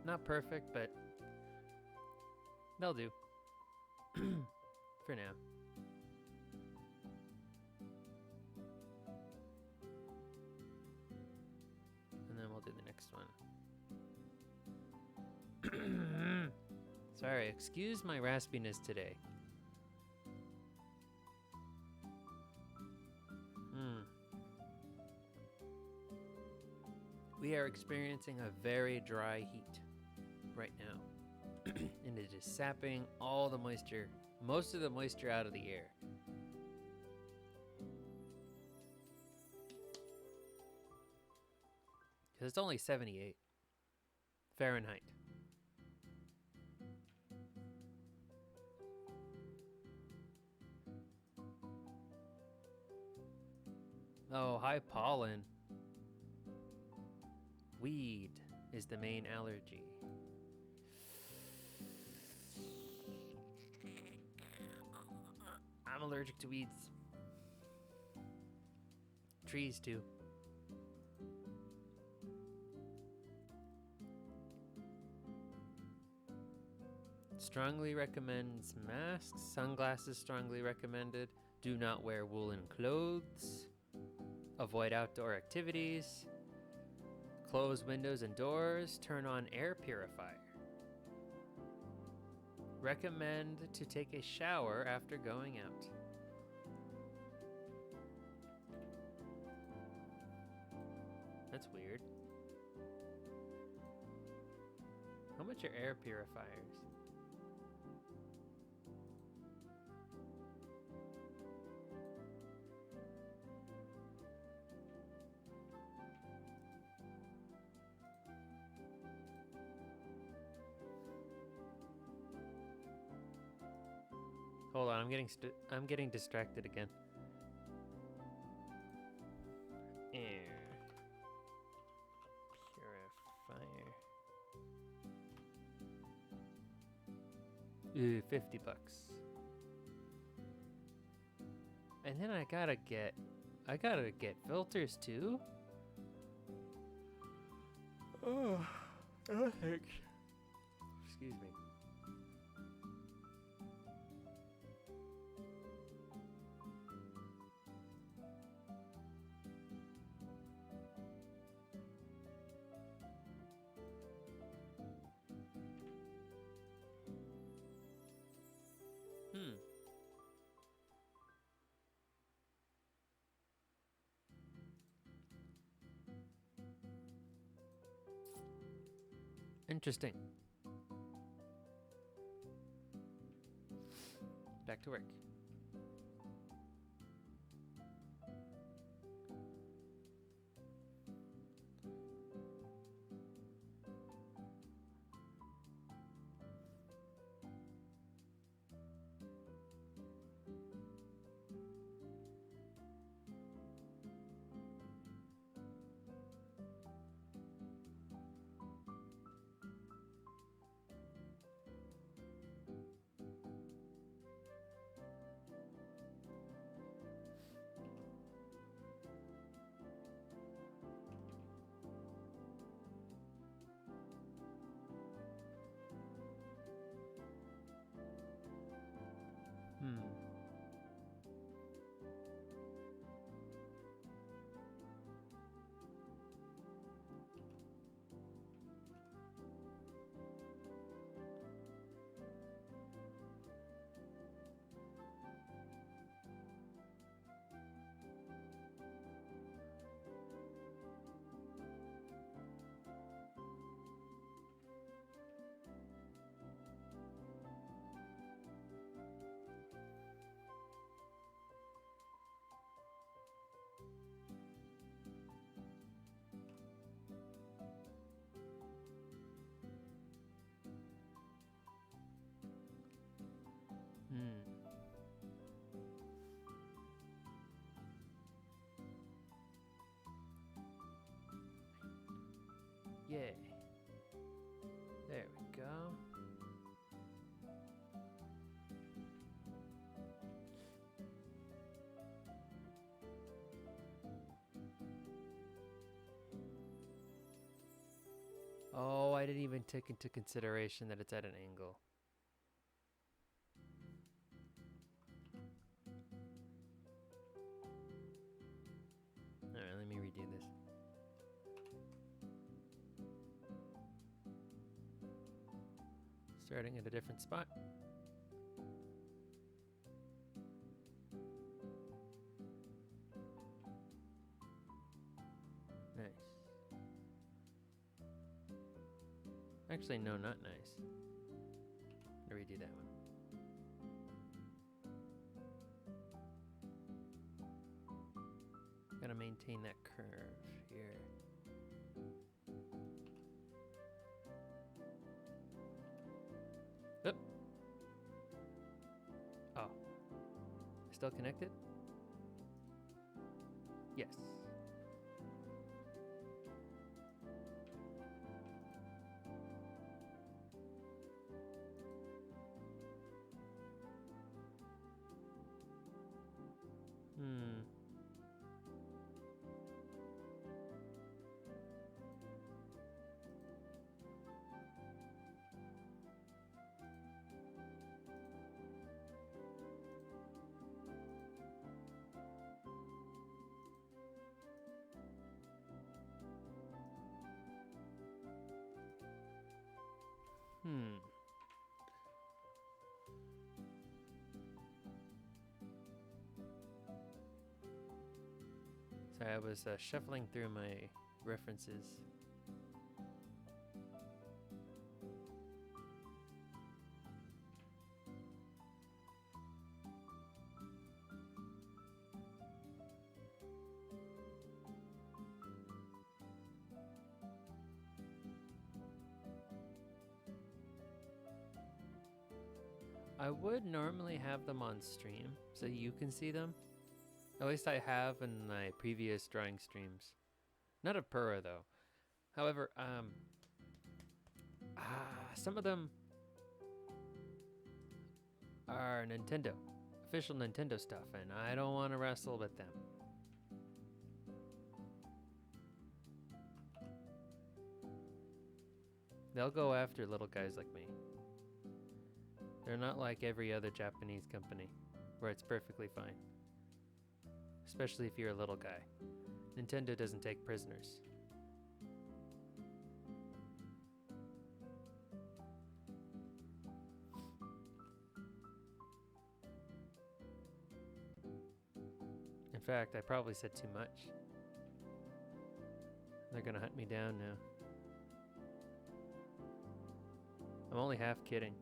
Not perfect, but they'll do. For now. And then we'll do the next one. Sorry, excuse my raspiness today. We are experiencing a very dry heat right now. And it is sapping all the moisture, most of the moisture out of the air. Because it's only 78 Fahrenheit. Oh, hi, pollen. Weed is the main allergy. I'm allergic to weeds. Trees, too. Strongly recommends masks. Sunglasses strongly recommended. Do not wear woolen clothes. Avoid outdoor activities. Close windows and doors. Turn on air purifier. Recommend to take a shower after going out. That's weird. How much are air purifiers? Hold on, I'm getting distracted again. Air purifier. Ooh, $50. And then I gotta get filters too. Oh, thanks. Excuse me. Interesting. Back to work. Yay. There we go. Oh, I didn't even take into consideration that it's at an angle. Alright, let me redo this. Starting at a different spot. Nice. Actually, no, not nice. I'm gonna redo that one. Gotta maintain that curve here. Oop. Oh. Still connected? Yes. So I was shuffling through my references. I would normally have them on stream so you can see them. At least I have in my previous drawing streams. Not of Purah though. However, some of them are Nintendo, official Nintendo stuff, and I don't want to wrestle with them. They'll go after little guys like me. They're not like every other Japanese company, where it's perfectly fine. Especially if you're a little guy. Nintendo doesn't take prisoners. In fact, I probably said too much. They're gonna hunt me down now. I'm only half kidding.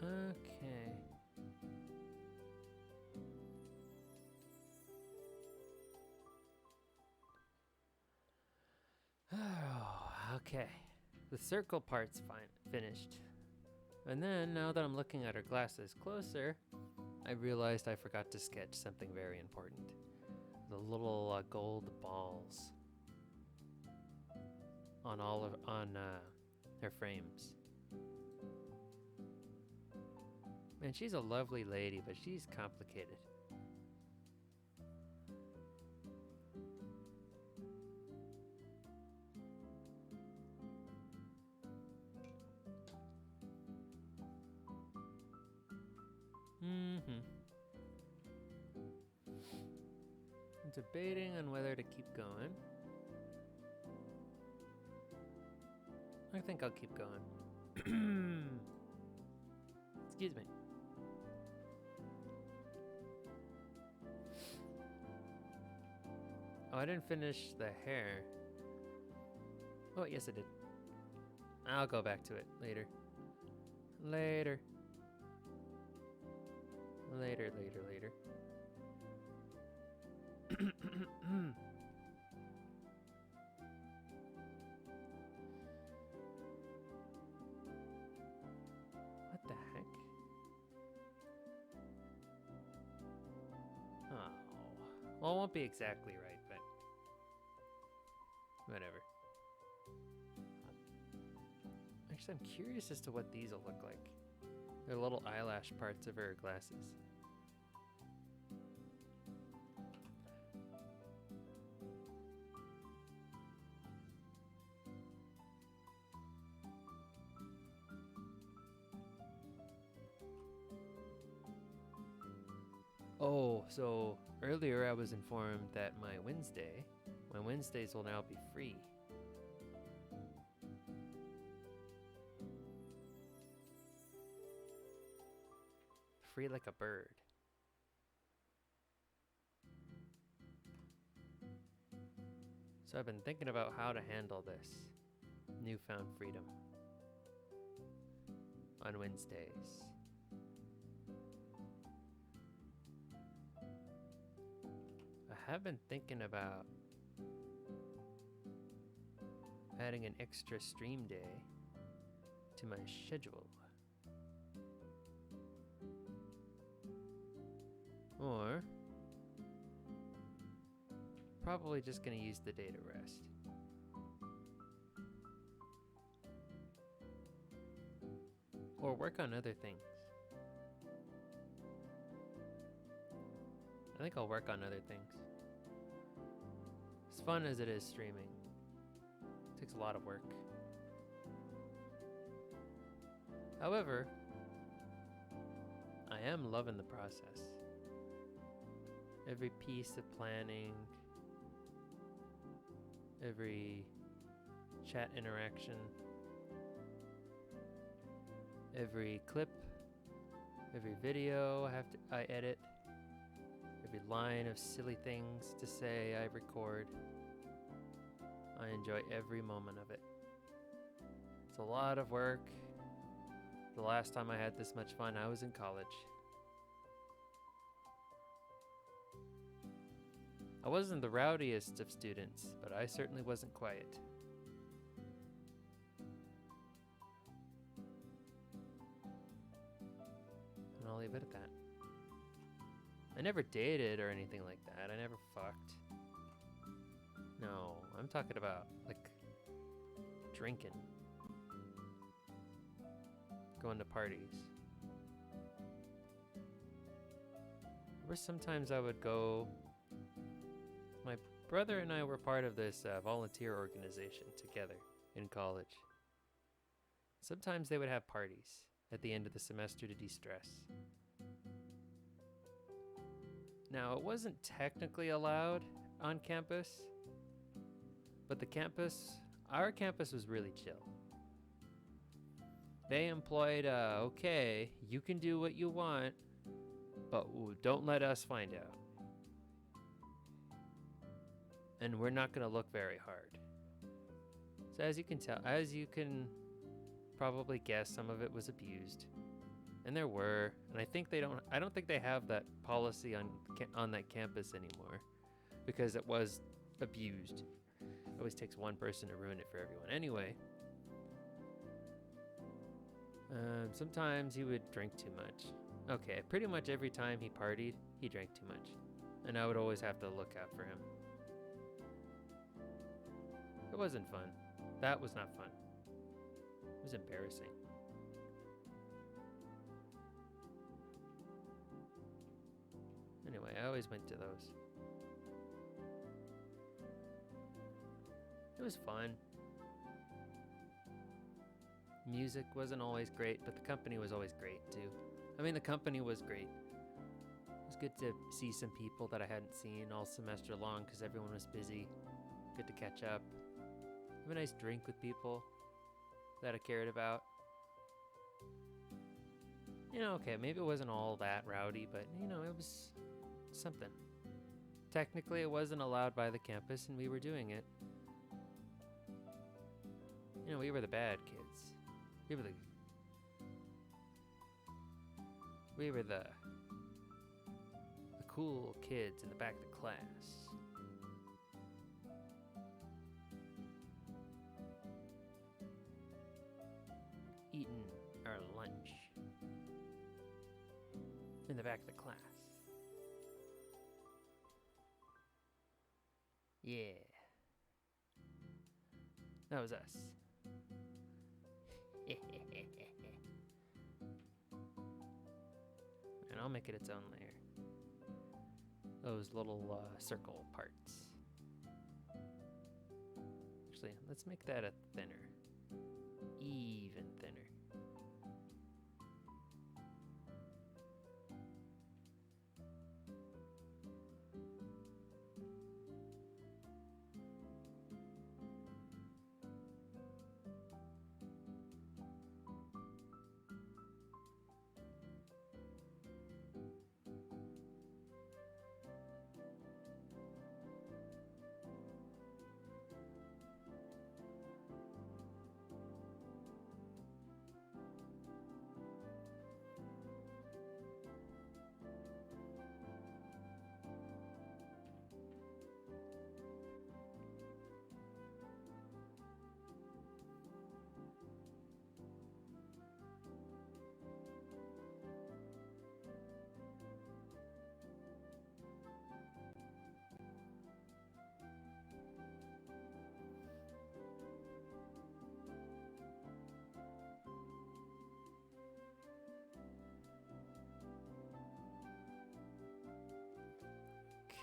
Okay. Oh, okay. The circle part's finished. And then, now that I'm looking at her glasses closer, I realized I forgot to sketch something very important. The little gold balls on her frames. Man, she's a lovely lady, but she's complicated. I'm debating on whether to keep going. I think I'll keep going. Excuse me. Oh, I didn't finish the hair. Oh, yes I did. I'll go back to it later. Later. Later. What the heck? Oh. Well, it won't be exactly right, but whatever. Actually, I'm curious as to what these will look like. They're little eyelash parts of her glasses. Oh, so earlier I was informed that my Wednesdays will now be free. Free like a bird. So I've been thinking about how to handle this newfound freedom on Wednesdays. I have been thinking about adding an extra stream day to my schedule. Or probably just gonna use the day to rest. Or work on other things. I think I'll work on other things. As fun as it is streaming, it takes a lot of work. However, I am loving the process. Every piece of planning, every chat interaction, every clip, every video I edit, every line of silly things to say I record. I enjoy every moment of it. It's a lot of work. The last time I had this much fun, I was in college. I wasn't the rowdiest of students, but I certainly wasn't quiet. And I'll leave it at that. I never dated or anything like that. I never fucked. No, I'm talking about, like, drinking. Going to parties. Or sometimes I would go... My brother and I were part of this volunteer organization together in college. Sometimes they would have parties at the end of the semester to de-stress. Now, it wasn't technically allowed on campus, but our campus was really chill. They employed, okay, you can do what you want, but don't let us find out. And we're not going to look very hard. So as you can probably guess, some of it was abused. And there were, and I don't think they have that policy on that campus anymore, because it was abused. It always takes one person to ruin it for everyone. Anyway, sometimes he would drink too much. Okay, pretty much every time he partied, he drank too much. And I would always have to look out for him. It wasn't fun. That was not fun. It was embarrassing. always went to those. It was fun. Music wasn't always great, but the company was always great too. I mean, the company was great. It was good to see some people that I hadn't seen all semester long because everyone was busy. Good to catch up. Have a nice drink with people that I cared about. You know, okay, maybe it wasn't all that rowdy, but, you know, it was something. Technically, it wasn't allowed by the campus, and we were doing it. You know, we were the bad kids. We were the cool kids in the back of the class. Eating our lunch in the back of the class. Yeah. That was us. And I'll make it its own layer. Those little circle parts. Actually, let's make that a thinner. Even thinner.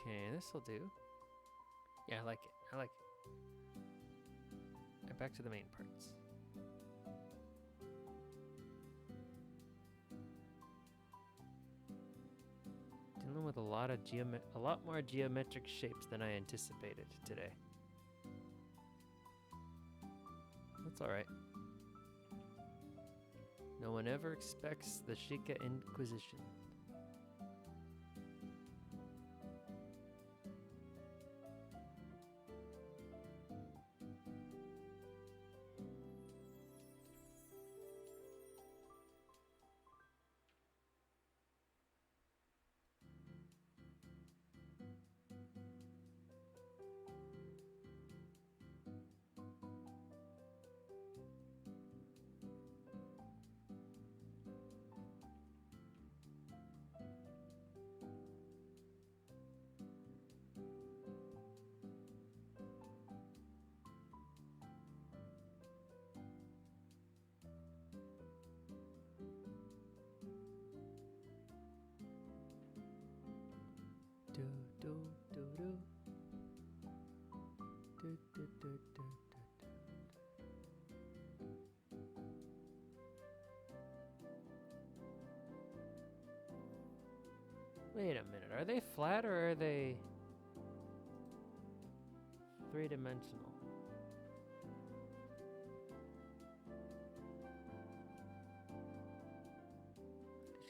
Okay, this'll do. Yeah, I like it. I like it. Right, back to the main parts. Dealing with a lot more geometric shapes than I anticipated today. That's all right. No one ever expects the Shika Inquisition. Do do do do. Do do do do do. Wait a minute, are they flat or are they three-dimensional?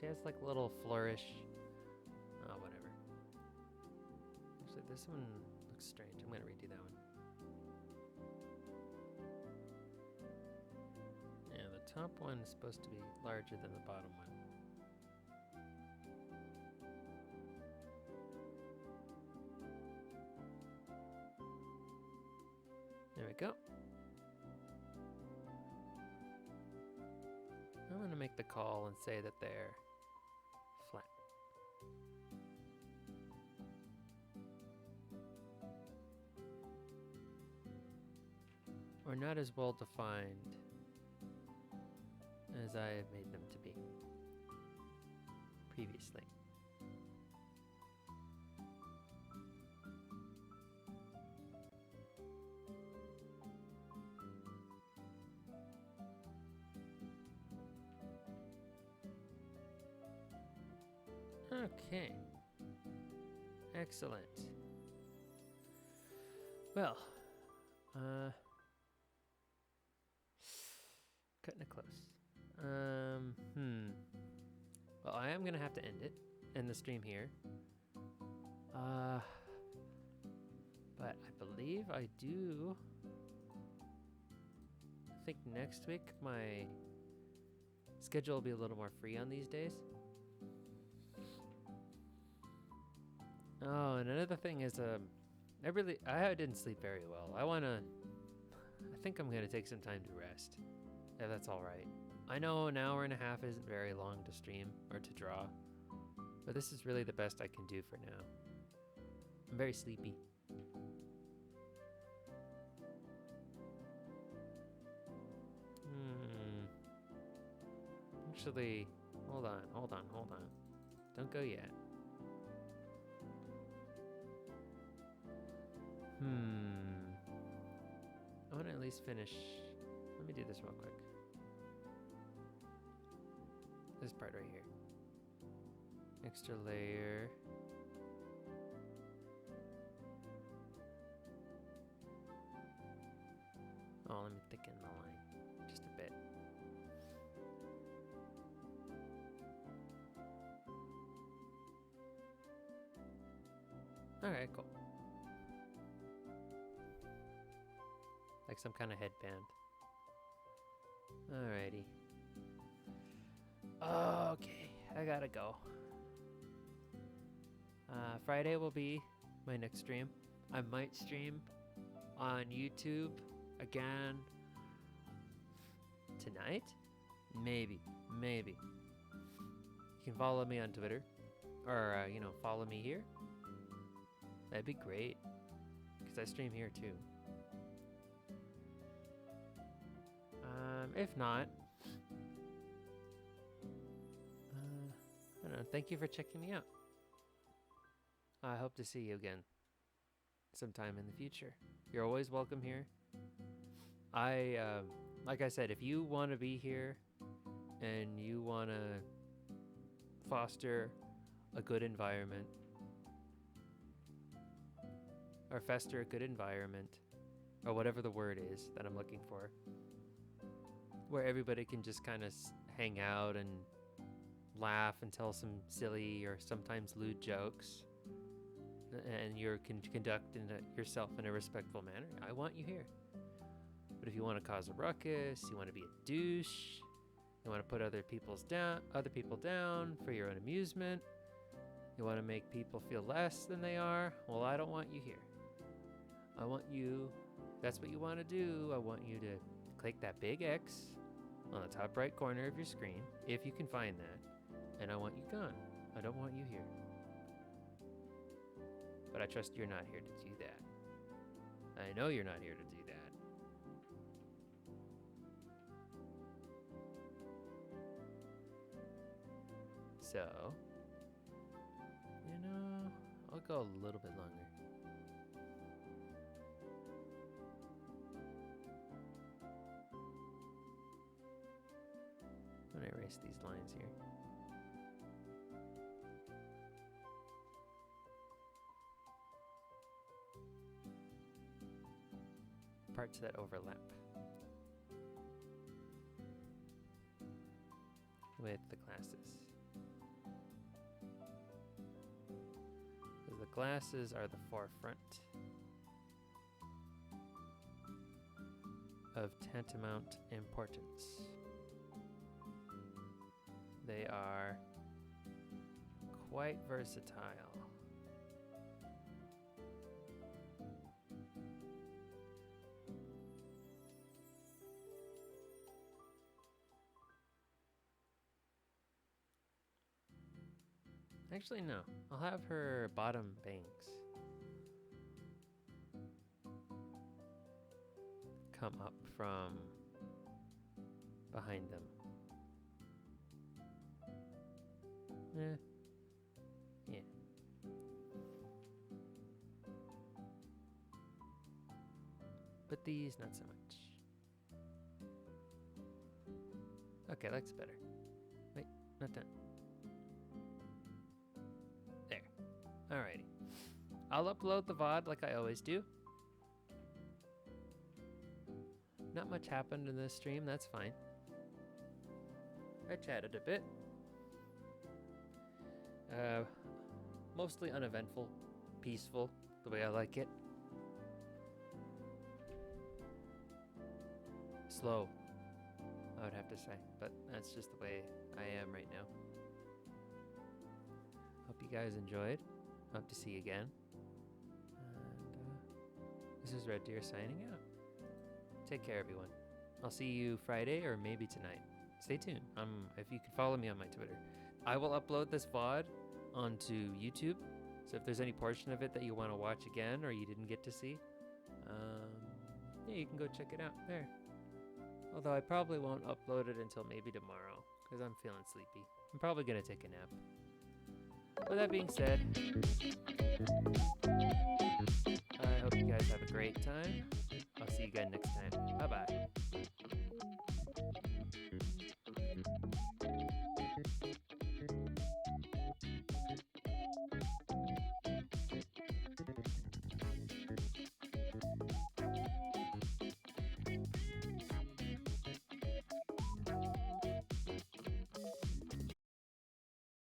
She has like a little flourish. Oh, whatever. Actually, this one looks strange. I'm gonna redo that one. Yeah, the top one is supposed to be larger than the bottom one. There we go. I'm going to make the call and say that they're flat. Or not as well defined as I have made them to be previously. Okay. Excellent. Well, cutting it close. Well, I am gonna have to end the stream here. But I believe I do. I think next week my schedule will be a little more free on these days. Oh, and another thing is, I didn't sleep very well. I think I'm gonna take some time to rest, if that's all right. I know an hour and a half isn't very long to stream or to draw, but this is really the best I can do for now. I'm very sleepy. Actually, hold on. Don't go yet. I want to at least finish. Let me do this real quick. This part right here. Extra layer. Oh, let me thicken the line just a bit. Alright, cool. Like some kind of headband. Alrighty. Okay, I gotta go. Friday will be my next stream. I might stream on YouTube again tonight. Maybe. You can follow me on Twitter, or follow me here. That'd be great, because I stream here too. If not, I don't know. Thank you for checking me out. I hope to see you again sometime in the future. You're always welcome here. Like I said, if you want to be here and you want to foster a good environment, or fester a good environment, or whatever the word is that I'm looking for, where everybody can just kind of hang out and laugh and tell some silly or sometimes lewd jokes, and you can conduct yourself in a respectful manner, I want you here. But if you want to cause a ruckus, you want to be a douche, you want to put other people down for your own amusement, you want to make people feel less than they are, well, I don't want you here. I want you, if that's what you want to do, I want you to click that big X on the top right corner of your screen, if you can find that, and I want you gone. I don't want you here. But I trust you're not here to do that. I know you're not here to do that. So, I'll go a little bit longer. I'm gonna erase these lines here. Parts that overlap with the glasses. Because the glasses are the forefront of tantamount importance. They are quite versatile. Actually, no. I'll have her bottom bangs come up from behind them. Yeah. But these, not so much. Okay, that's better. Wait, not done. Alrighty. I'll upload the VOD like I always do. Not much happened in this stream, that's fine. I chatted a bit. Mostly uneventful, peaceful, the way I like it. Slow, I would have to say, but that's just the way I am right now. Hope you guys enjoyed. Hope to see you again. And this is Red Deer signing out. Take care, everyone. I'll see you Friday or maybe tonight. Stay tuned. If you can follow me on my Twitter, I will upload this VOD onto YouTube. So if there's any portion of it that you want to watch again or you didn't get to see, yeah, you can go check it out there. Although I probably won't upload it until maybe tomorrow because I'm feeling sleepy. I'm probably going to take a nap. With that being said, I hope you guys have a great time. I'll see you again next time. Bye-bye.